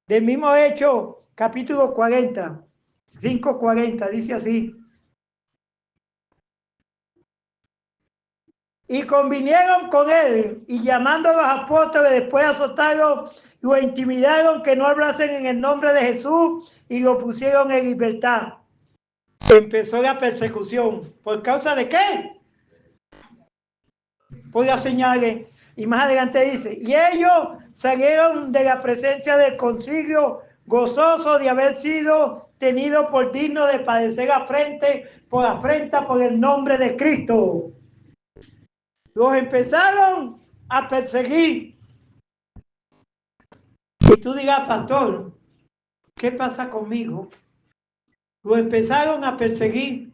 del mismo Hecho, capítulo 40, 5:40, dice así. Y convinieron con él, y llamando a los apóstoles, después de azotarlos, lo intimidaron que no hablasen en el nombre de Jesús, y lo pusieron en libertad. Empezó la persecución. ¿Por causa de qué? Por las señales. Y más adelante dice, y ellos salieron de la presencia del concilio gozosos de haber sido tenidos por dignos de padecer afrenta por el nombre de Cristo. Los empezaron a perseguir. Y tú digas, pastor, ¿qué pasa conmigo? Lo empezaron a perseguir.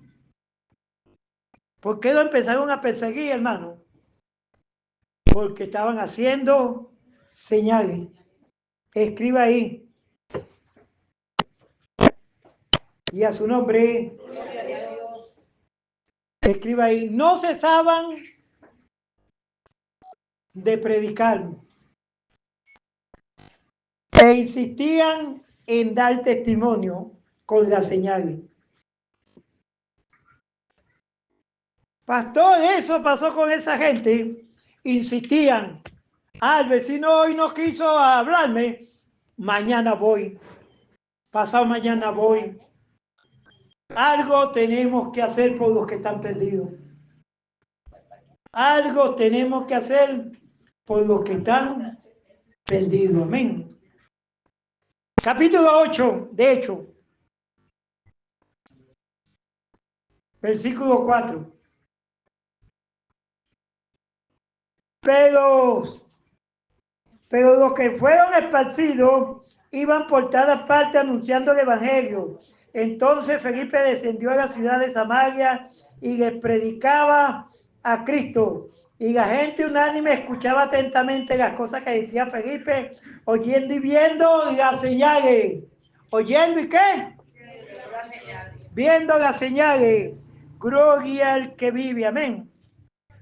¿Por qué lo empezaron a perseguir, hermano? Porque estaban haciendo señales. Escriba ahí. Y a su nombre. Escriba ahí. No cesaban de predicar. E insistían en dar testimonio con las señales. Pastor, eso pasó con esa gente. Insistían. El vecino hoy no quiso hablarme. Mañana voy. Pasado mañana voy. Algo tenemos que hacer por los que están perdidos. Algo tenemos que hacer por los que están perdidos. Amén. Capítulo 8, de hecho. Versículo 4. Pero los que fueron esparcidos iban por todas partes anunciando el evangelio. Entonces Felipe descendió a la ciudad de Samaria y les predicaba a Cristo. Y la gente unánime escuchaba atentamente las cosas que decía Felipe, oyendo y viendo las señales. ¿Oyendo y qué? Viendo las señales. Gloria al que vive. Amén.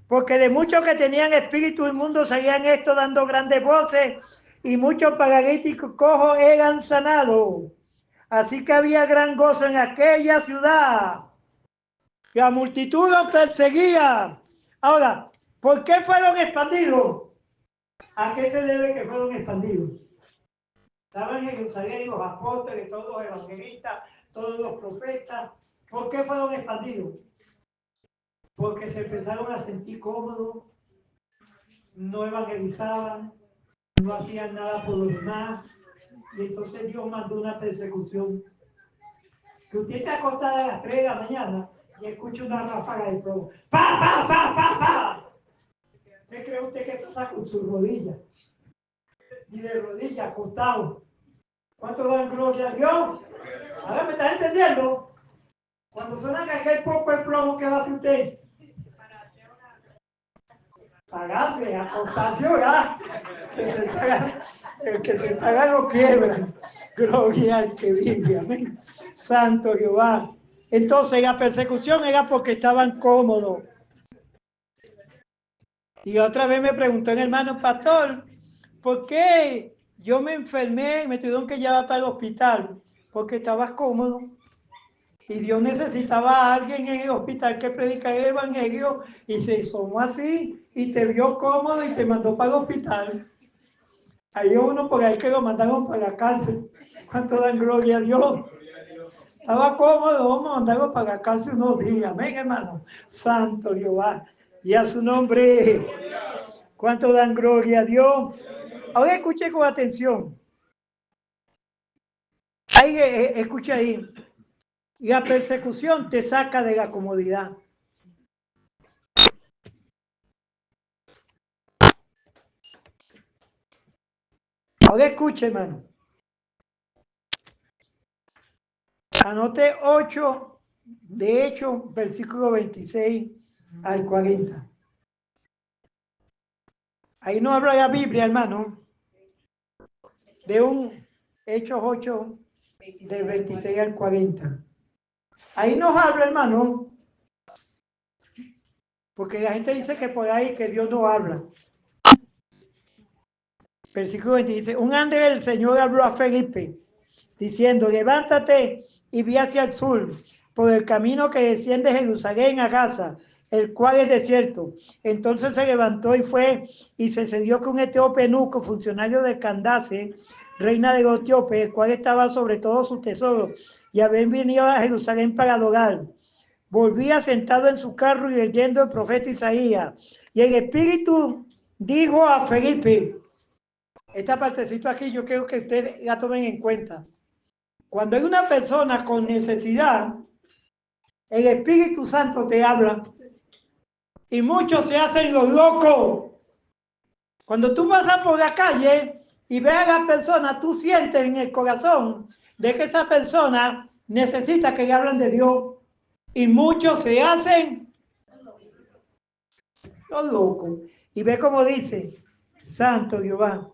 Porque de muchos que tenían espíritu inmundo salían esto dando grandes voces, y muchos paralíticos cojos eran sanados. Así que había gran gozo en aquella ciudad. La multitud los perseguía. Ahora, ¿por qué fueron expandidos? ¿A qué se debe que fueron expandidos? Estaban en Jerusalén los apóstoles, todos los evangelistas, todos los profetas. ¿Por qué fueron expandidos? Porque se empezaron a sentir cómodos, no evangelizaban, no hacían nada por los demás, y entonces Dios mandó una persecución. Que usted está acostada a las 3 de la mañana y escucha una ráfaga de plomo. ¡Pa, pa, pa, pa, pa! ¿Qué cree usted que pasa con sus rodillas? Y de rodillas, acostado. ¿Cuánto dan gloria a Dios? Ahora me está entendiendo. Cuando suena que aquel poco el plomo, ¿qué va a hacer usted? Pagarse, acostarse, ¿verdad? El que se paga no quiebra. Gloria al que vive, amén. Santo Jehová. Entonces la persecución era porque estaban cómodos. Y otra vez me preguntó el hermano pastor, ¿por qué yo me enfermé y me tuvieron que llevar para el hospital? Porque estabas cómodo. Y Dios necesitaba a alguien en el hospital que predicara el evangelio y se hizo así y te vio cómodo y te mandó para el hospital. Hay uno por ahí que lo mandaron para la cárcel. ¿Cuánto dan gloria a Dios? Estaba cómodo, vamos a mandarlo para la cárcel unos días. Amén, hermano. Santo Jehová. Y a su nombre. ¿Cuánto dan gloria a Dios? Ahora escuche con atención. Ahí, escucha ahí. La persecución te saca de la comodidad. Ahora escuche, hermano. Anote 8, de hecho, versículo 26 al 40. Ahí no habla la Biblia, hermano, de un Hechos 8, de 26 al 40. Ahí nos habla, hermano, porque la gente dice que por ahí que Dios no habla. Versículo 20 dice, un ángel del Señor habló a Felipe, diciendo, levántate y ve hacia el sur, por el camino que desciende de Jerusalén a Gaza, el cual es desierto. Entonces se levantó y fue, y se sucedió con un etíope eunuco, funcionario de Candace, reina de los etíopes, el cual estaba sobre todos sus tesoros, y había venido a Jerusalén para adorar. Volvía sentado en su carro y leyendo el profeta Isaías. Y el Espíritu dijo a Felipe, esta partecita aquí yo quiero que ustedes la tomen en cuenta. Cuando hay una persona con necesidad, el Espíritu Santo te habla y muchos se hacen los locos. Cuando tú pasas por la calle y ves a la persona, tú sientes en el corazón de que esa persona necesita que le hablen de Dios y muchos se hacen los locos. Y ve como dice, Santo Jehová,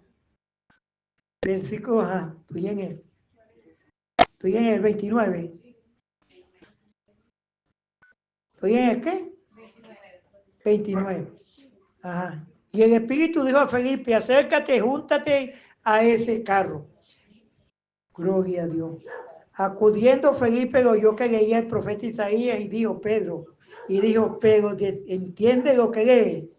versículo, estoy en el 29. ¿Estoy en el qué? 29. Ajá. Y el Espíritu dijo a Felipe, acércate, júntate a ese carro. Gloria a Dios. Acudiendo Felipe lo oyó que leía el profeta Isaías y dijo, Pedro, entiende lo que lee.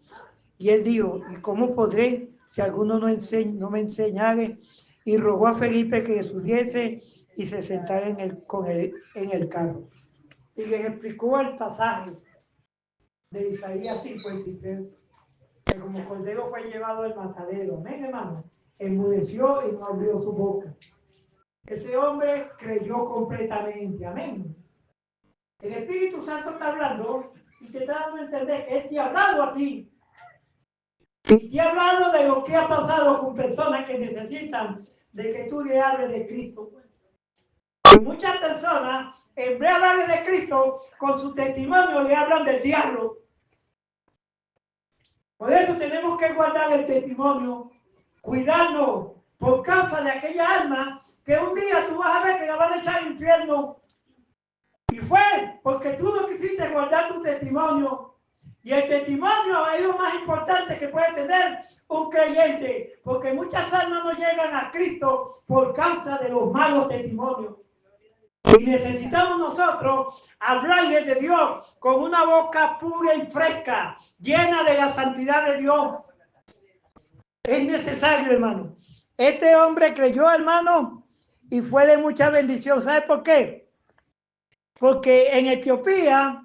Y él dijo, ¿y cómo podré si alguno no me enseñare? Y rogó a Felipe que subiese y se sentara en el carro. Y les explicó el pasaje de Isaías 53, que como cordero fue llevado al matadero. Amén, hermano. Enmudeció y no abrió su boca. Ese hombre creyó completamente. Amén. El Espíritu Santo está hablando y te está dando a entender que Él te ha hablado a ti. Y te ha hablado de lo que ha pasado con personas que necesitan de que tú le hables de Cristo. Y muchas personas, en vez de hablar de Cristo, con su testimonio le hablan del diablo. Por eso tenemos que guardar el testimonio, cuidarnos por causa de aquella alma que un día tú vas a ver que la van a echar al infierno. Y fue porque tú no quisiste guardar tu testimonio. Y el testimonio es lo más importante que puede tener un creyente, porque muchas almas no llegan a Cristo por causa de los malos testimonios. Y necesitamos nosotros hablarle de Dios con una boca pura y fresca, llena de la santidad de Dios. Es necesario, hermano. Este hombre creyó, hermano, y fue de mucha bendición. ¿Sabe por qué? Porque en Etiopía,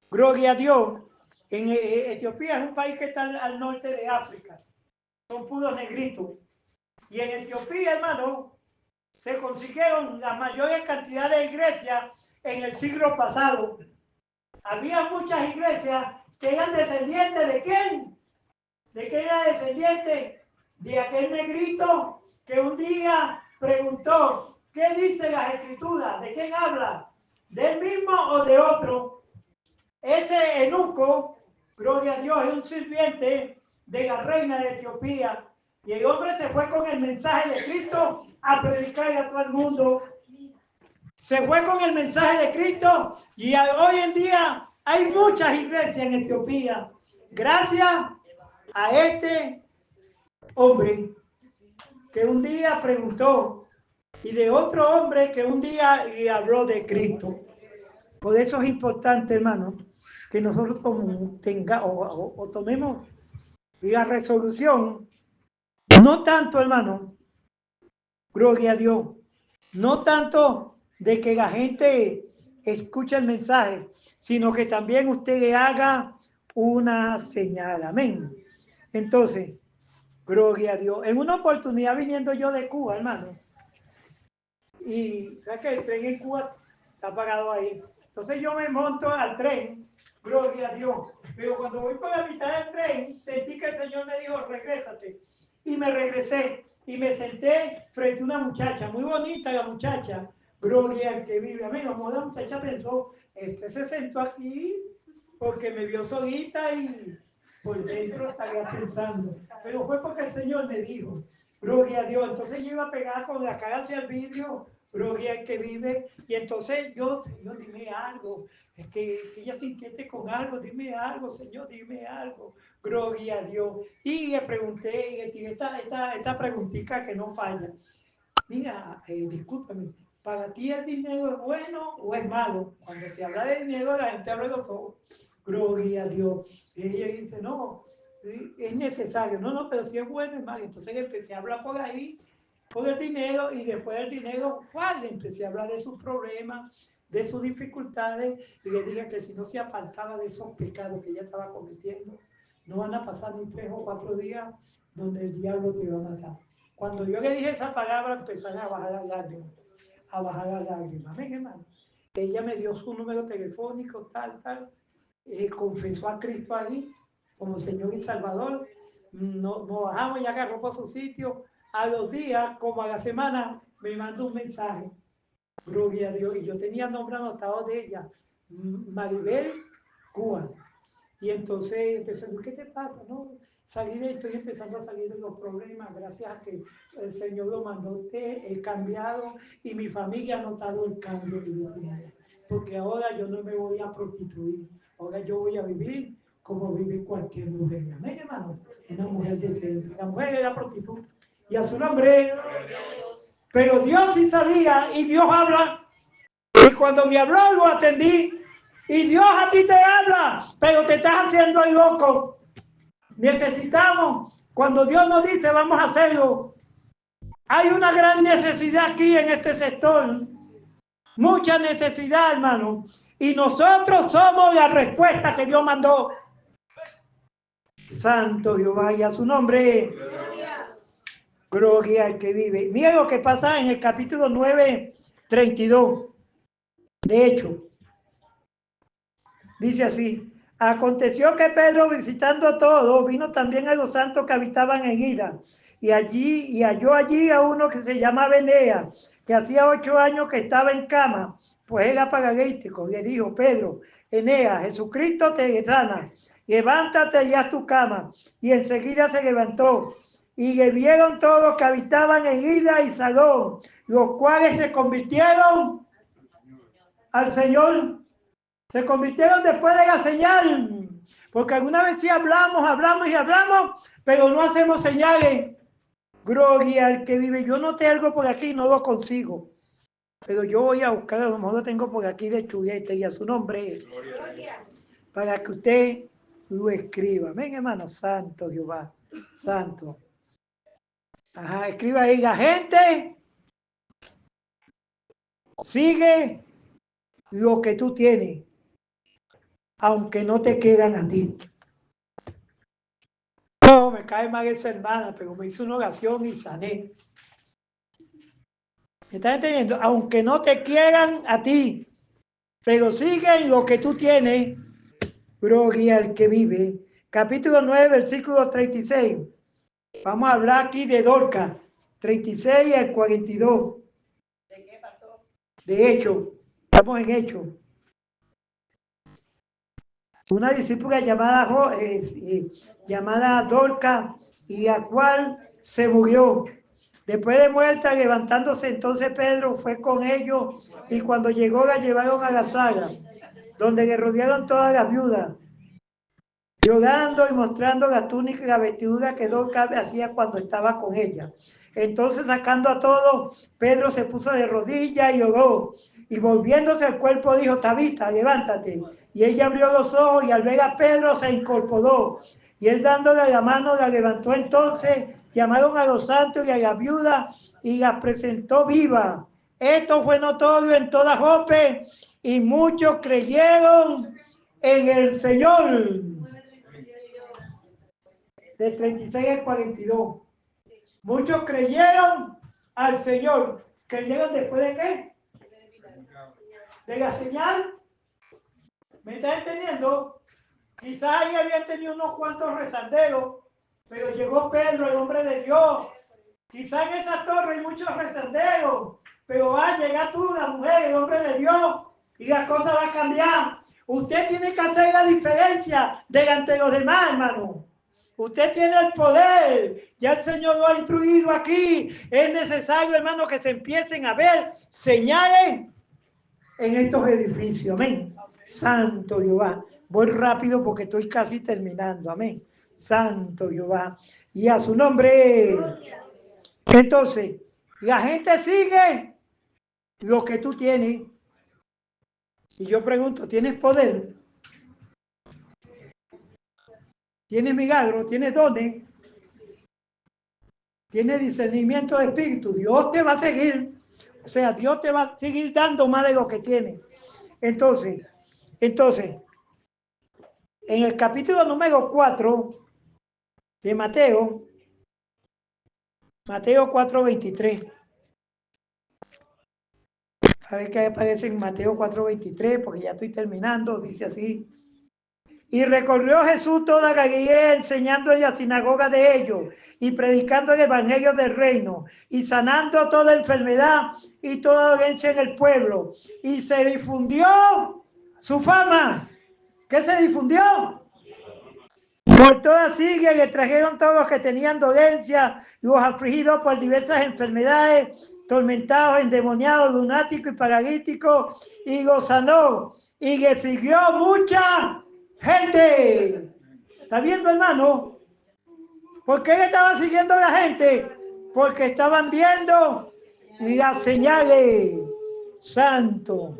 gloria a Dios, en Etiopía es un país que está al norte de África. Son puros negritos. Y en Etiopía, hermano, se consiguieron las mayores cantidades de iglesias en el siglo pasado. Había muchas iglesias que eran descendientes de quién? ¿De qué era descendiente? De aquel negrito que un día preguntó, ¿qué dice las escrituras? ¿De quién habla? ¿De él mismo o de otro? Ese eunuco, gloria a Dios, es un sirviente de la reina de Etiopía. Y el hombre se fue con el mensaje de Cristo a predicarle a todo el mundo. Se fue con el mensaje de Cristo y hoy en día hay muchas iglesias en Etiopía. Gracias a este hombre que un día preguntó y de otro hombre que un día y habló de Cristo. Por eso es importante, hermano, que nosotros tomemos la resolución, no tanto, hermano, gloria a Dios, no tanto de que la gente escuche el mensaje, sino que también usted le haga una señal. Amén. Entonces, gloria a Dios. En una oportunidad viniendo yo de Cuba, hermano, y ¿sabes que el tren en Cuba está parado ahí? Entonces yo me monto al tren, gloria a Dios. Pero cuando voy por la mitad del tren, sentí que el Señor me dijo, regrésate. Y me regresé y me senté frente a una muchacha, muy bonita la muchacha, gloria al que vive. Amén. Como la muchacha pensó, este se sentó aquí porque me vio solita y por dentro estaría pensando. Pero fue porque el Señor me dijo, gloria a Dios. Entonces yo iba a pegar con la cara hacia el vidrio, gloria al que vive. Y entonces yo, Señor, dime algo. Es que ella se inquiete con algo, dime algo, Señor, dime algo. Gloria a Dios. Y le pregunté, y le tiré esta preguntita que no falla. Mira, discúlpame, ¿para ti el dinero es bueno o es malo? Cuando se habla de dinero, la gente abre los ojos. Gloria a Dios. Y ella dice, no, es necesario. No, no, pero si es bueno, es malo. Entonces empecé a hablar por ahí, por el dinero, y después del dinero, ¿cuál? Empecé a hablar de sus problemas, de sus dificultades, y le dije que si no se apartaba de esos pecados que ella estaba cometiendo, no van a pasar ni 3 o 4 días donde el diablo te va a matar. Cuando yo le dije esa palabra, empezaron a bajar las lágrimas, a bajar las lágrimas. Amén, hermano. Ella me dio su número telefónico, tal, confesó a Cristo ahí como Señor y Salvador. Nos bajamos y agarró por su sitio. A los días, como a la semana, me mandó un mensaje. Gloria a Dios. Y yo tenía el nombre anotado de ella, Maribel Cuba. Y entonces empezó, ¿qué te pasa? No, estoy empezando a salir de los problemas, gracias a que el Señor lo mandó a usted, he cambiado y mi familia ha notado el cambio de mi vida. Porque ahora yo no me voy a prostituir, ahora yo voy a vivir como vive cualquier mujer. Amén, hermano. Una mujer decente. La mujer era prostituta. Y a su nombre. Pero Dios sí sabía y Dios habla. Y cuando me habló, lo atendí. Y Dios a ti te habla, pero te estás haciendo el loco. Necesitamos, cuando Dios nos dice, vamos a hacerlo. Hay una gran necesidad aquí en este sector. Mucha necesidad, hermano. Y nosotros somos la respuesta que Dios mandó. Santo Jehová, y a su nombre. Gloria al que vive. Mira lo que pasa en el capítulo 9, 32. De hecho, dice así: aconteció que Pedro, visitando a todos, vino también a los santos que habitaban en Lida, y halló allí a uno que se llamaba Eneas, que hacía 8 años que estaba en cama, pues era paralítico. Le dijo: Pedro, Eneas, Jesucristo te sana, levántate y haz tu cama. Y enseguida se levantó. Y le vieron todos los que habitaban en Lida y Salón, los cuales se convirtieron al Señor. Se convirtieron después de la señal. Porque alguna vez sí hablamos, pero no hacemos señales. Gloria al que vive. Yo noté algo por aquí, no lo consigo. Pero yo voy a buscar, a lo mejor lo tengo por aquí de chulete, y a su nombre es. Para que usted lo escriba. Amén, hermano. Santo Jehová. Santo. Ajá, escriba ahí. La gente sigue lo que tú tienes, aunque no te quieran a ti. No, me cae mal esa hermana, pero me hizo una oración y sané. ¿Me estás entendiendo? Aunque no te quieran a ti, pero siguen lo que tú tienes. Gloria al que vive. Capítulo 9, versículo 36. Vamos a hablar aquí de Dorcas, 36 al 42. ¿De qué, pastor? De Hechos. Estamos en Hechos. Una discípula llamada Dorcas, y la cual se murió. Después de muerta, levantándose entonces Pedro, fue con ellos, y cuando llegó la llevaron a la sala, donde le rodearon todas las viudas llorando y mostrando la túnica y la vestidura que Dorcas hacía cuando estaba con ella. Entonces, sacando a todos, Pedro se puso de rodillas y lloró. Y volviéndose al cuerpo dijo: Tabita, levántate. Y ella abrió los ojos y al ver a Pedro se incorporó. Y él dándole la mano la levantó. Entonces llamaron a los santos y a la viuda y la presentó viva. Esto fue notorio en toda Jope y muchos creyeron en el Señor. De 36 al 42. Muchos creyeron al Señor. ¿Creyeron después de qué? De la señal. ¿Me está entendiendo? Quizás ahí había tenido unos cuantos rezanderos, pero llegó Pedro, el hombre de Dios. Quizás en esa torre hay muchos rezanderos, pero va a llegar tú, la mujer, el hombre de Dios, y la cosa va a cambiar. Usted tiene que hacer la diferencia delante de los demás, hermano. Usted tiene el poder, ya el Señor lo ha instruido aquí. Es necesario, hermano, que se empiecen a ver señales en estos edificios. Amén. Santo Jehová. Voy rápido porque estoy casi terminando. Amén. Santo Jehová. Y a su nombre. Entonces, la gente sigue lo que tú tienes. Y yo pregunto, ¿tienes poder? ¿Tienes milagro? ¿Tienes dones? ¿Tienes discernimiento de espíritu? Dios te va a seguir. O sea, Dios te va a seguir dando más de lo que tienes. Entonces, en el capítulo número 4 de Mateo 4:23. A ver qué aparece en Mateo 4:23, porque ya estoy terminando, dice así. Y recorrió Jesús toda Galilea, enseñando en la sinagoga de ellos, y predicando el evangelio del reino, y sanando toda enfermedad y toda dolencia en el pueblo. Y se difundió su fama. ¿Qué se difundió? Por toda Siria le trajeron todos los que tenían dolencia y los afligidos por diversas enfermedades, tormentados, endemoniados, lunáticos y paralíticos, y los sanó. Y le siguió mucha gente. ¿Está viendo, hermano? ¿Por qué le estaban siguiendo a la gente? Porque estaban viendo las señales. Santo.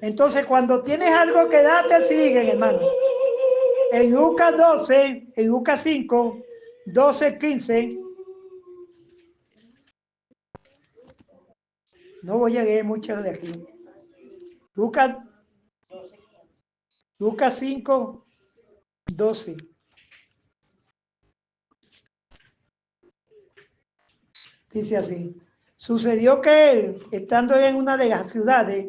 Entonces, cuando tienes algo que dar, te siguen, hermano. En Lucas 12, en Lucas 5, 12, 15. No voy a leer muchas de aquí. Lucas 5, 12. Dice así: sucedió que él, estando en una de las ciudades,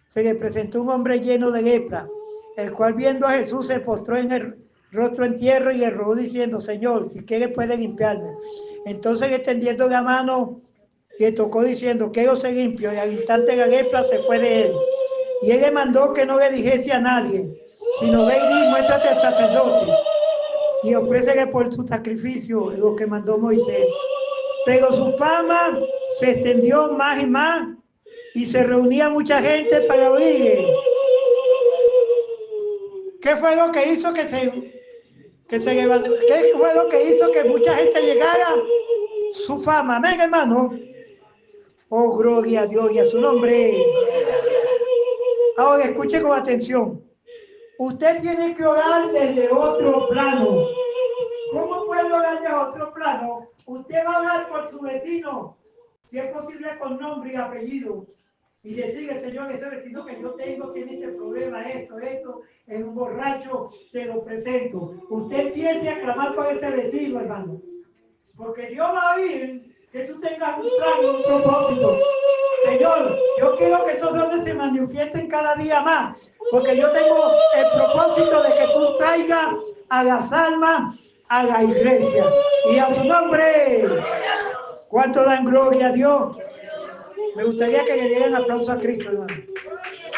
se le presentó un hombre lleno de lepra, el cual viendo a Jesús se postró en el rostro en tierra y le rogó diciendo: Señor, si quiere puede limpiarme. Entonces, extendiendo la mano, le tocó diciendo: quiero ser limpio. Y al instante la lepra se fue de él. Y él le mandó que no le dijese a nadie, sino ve y muéstrate al sacerdote y ofrécele por su sacrificio lo que mandó Moisés. Pero su fama se extendió más y más, y se reunía mucha gente para oírle. ¿Qué fue lo que hizo que se levantó? ¿Qué fue lo que hizo que mucha gente llegara? Su fama. Amén, hermano. Oh, gloria a Dios y a su nombre. Ahora escuche con atención. Usted tiene que orar desde otro plano. ¿Cómo puede orar desde otro plano? Usted va a orar por su vecino, si es posible con nombre y apellido, y decirle: Señor, ese vecino que yo tengo tiene este problema, esto, es un borracho, te lo presento. Usted empiece a clamar por ese vecino, hermano, porque Dios va a oír que tú tengas un plan, un propósito. Señor, yo quiero que esos dones se manifiesten cada día más, porque yo tengo el propósito de que tú traigas a las almas a la iglesia. Y a su nombre, ¿cuánto dan gloria a Dios? Me gustaría que le dieran aplauso a Cristo, hermano.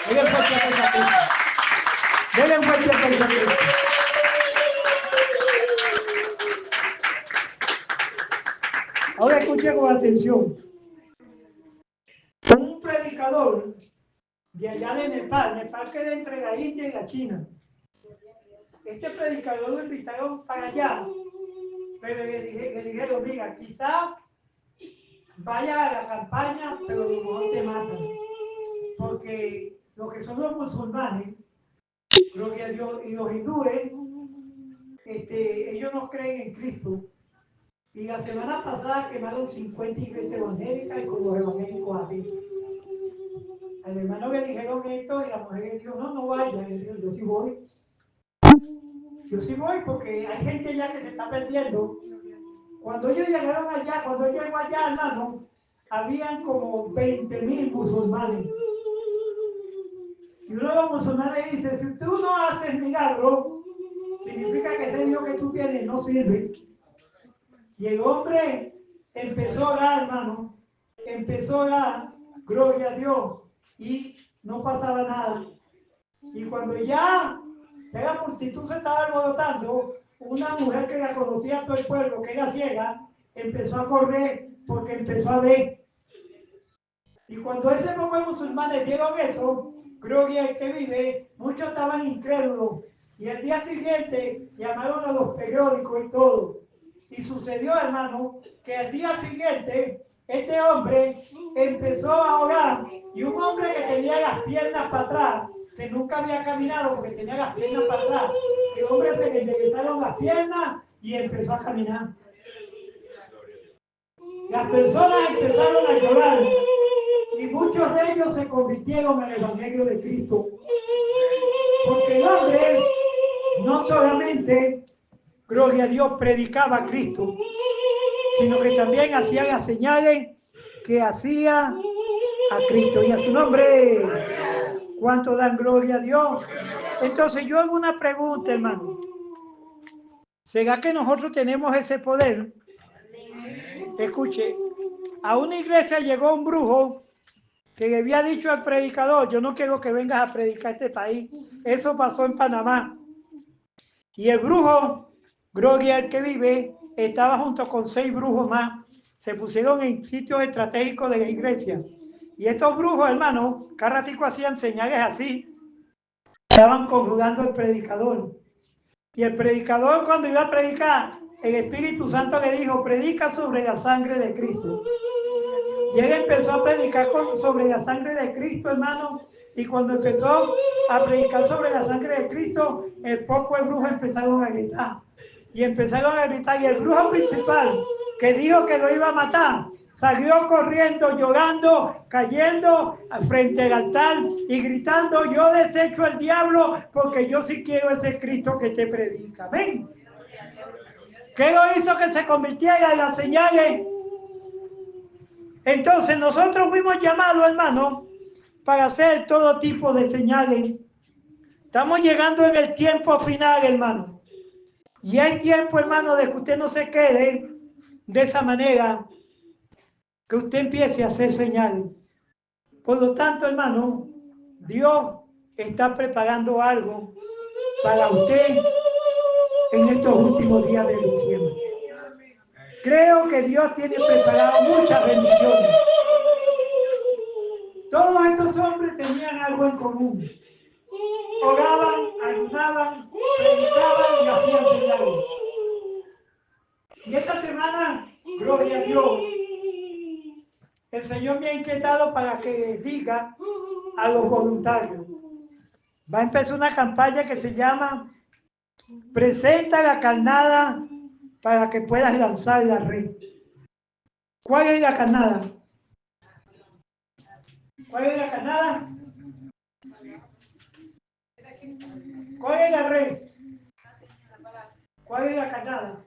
Denle un fuerte aplauso a Cristo. Denle un fuerte aplauso a Cristo. Ahora escuche con atención. Un predicador de allá de Nepal queda entre la India y la China. este predicador lo invitaron para allá, pero le dijeron, mira, quizá vaya a la campaña, pero a lo mejor te matan, porque lo que son los musulmanes, gloria a Dios, y los hindúes, ellos no creen en Cristo. Y la semana pasada quemaron 50 iglesias evangélicas y con los evangélicos aquí. Al hermano le dijeron esto y la mujer le dijo, no, no vaya. Y él dijo, yo sí voy. Yo sí voy porque hay gente ya que se está perdiendo. Cuando ellos llegaron allá, cuando yo llego allá, hermano, habían como 20,000 musulmanes. Y uno de los musulmanes dice, si tú no haces milagro, significa que ese Dios que tú tienes no sirve. Y el hombre empezó a orar, hermano, empezó a orar, gloria a Dios, y no pasaba nada. Y cuando ya la multitud se estaba alborotando, una mujer que la conocía a todo el pueblo, que era ciega, empezó a correr porque empezó a ver. Y cuando ese poco de musulmanes vieron eso, gloria al que vive, muchos estaban incrédulos. Y al día siguiente llamaron a los periódicos y todo. Y sucedió, hermano, que al día siguiente este hombre empezó a orar y un hombre que tenía las piernas para atrás, que nunca había caminado porque tenía las piernas para atrás, el hombre se le enderezaron las piernas y empezó a caminar. Las personas empezaron a llorar y muchos de ellos se convirtieron al Evangelio de Cristo. Porque el hombre no solamente, gloria a Dios, predicaba a Cristo, sino que también hacía las señales que hacía a Cristo. Y a su nombre, ¿cuánto dan gloria a Dios? Entonces yo hago una pregunta, hermano. ¿Será que nosotros tenemos ese poder? Escuche, a una iglesia llegó un brujo que le había dicho al predicador, yo no quiero que vengas a predicar a este país. Eso pasó en Panamá. Y el brujo, gloria al que vive, estaba junto con 6 brujos más. Se pusieron en sitios estratégicos de la iglesia. Y estos brujos, hermanos, cada ratico hacían señales así. Estaban conjurando al predicador. Y el predicador, cuando iba a predicar, el Espíritu Santo le dijo, predica sobre la sangre de Cristo. Y él empezó a predicar sobre la sangre de Cristo, hermano. Y cuando empezó a predicar sobre la sangre de Cristo, el poco de brujos empezaron a gritar. Y empezaron a gritar. Y el brujo principal, que dijo que lo iba a matar, salió corriendo, llorando, cayendo frente al altar y gritando, yo desecho al diablo porque yo sí quiero ese Cristo que te predica. Amén. ¿Qué lo hizo que se convirtiera en las señales? Entonces nosotros fuimos llamados, hermano, para hacer todo tipo de señales. Estamos llegando en el tiempo final, hermano. Y hay tiempo, hermano, de que usted no se quede de esa manera, que usted empiece a hacer señales. Por lo tanto, hermano, Dios está preparando algo para usted en estos últimos días de diciembre. Creo que Dios tiene preparado muchas bendiciones. Todos estos hombres tenían algo en común. Oraban, ayunaban, predicaban y hacían señales. Y esta semana, gloria a Dios, el Señor me ha inquietado para que diga a los voluntarios. Va a empezar una campaña que se llama Presenta la carnada para que puedas lanzar la red. ¿Cuál es la carnada? ¿Cuál es la carnada? ¿Cuál es la red? ¿Cuál es la carnada?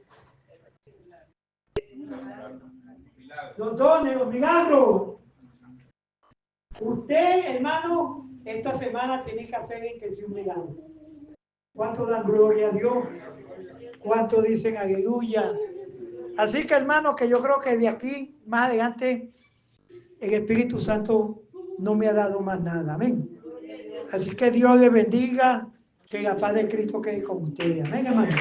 Los dones, los milagros. Usted, hermano, esta semana tiene que hacer en que sea un milagro. ¿Cuánto dan gloria a Dios? ¿Cuánto dicen aleluya? Así que, hermano, que yo creo que de aquí más adelante el Espíritu Santo no me ha dado más nada. Amén. Así que Dios le bendiga, que la paz de Cristo quede con ustedes. Amén, hermano.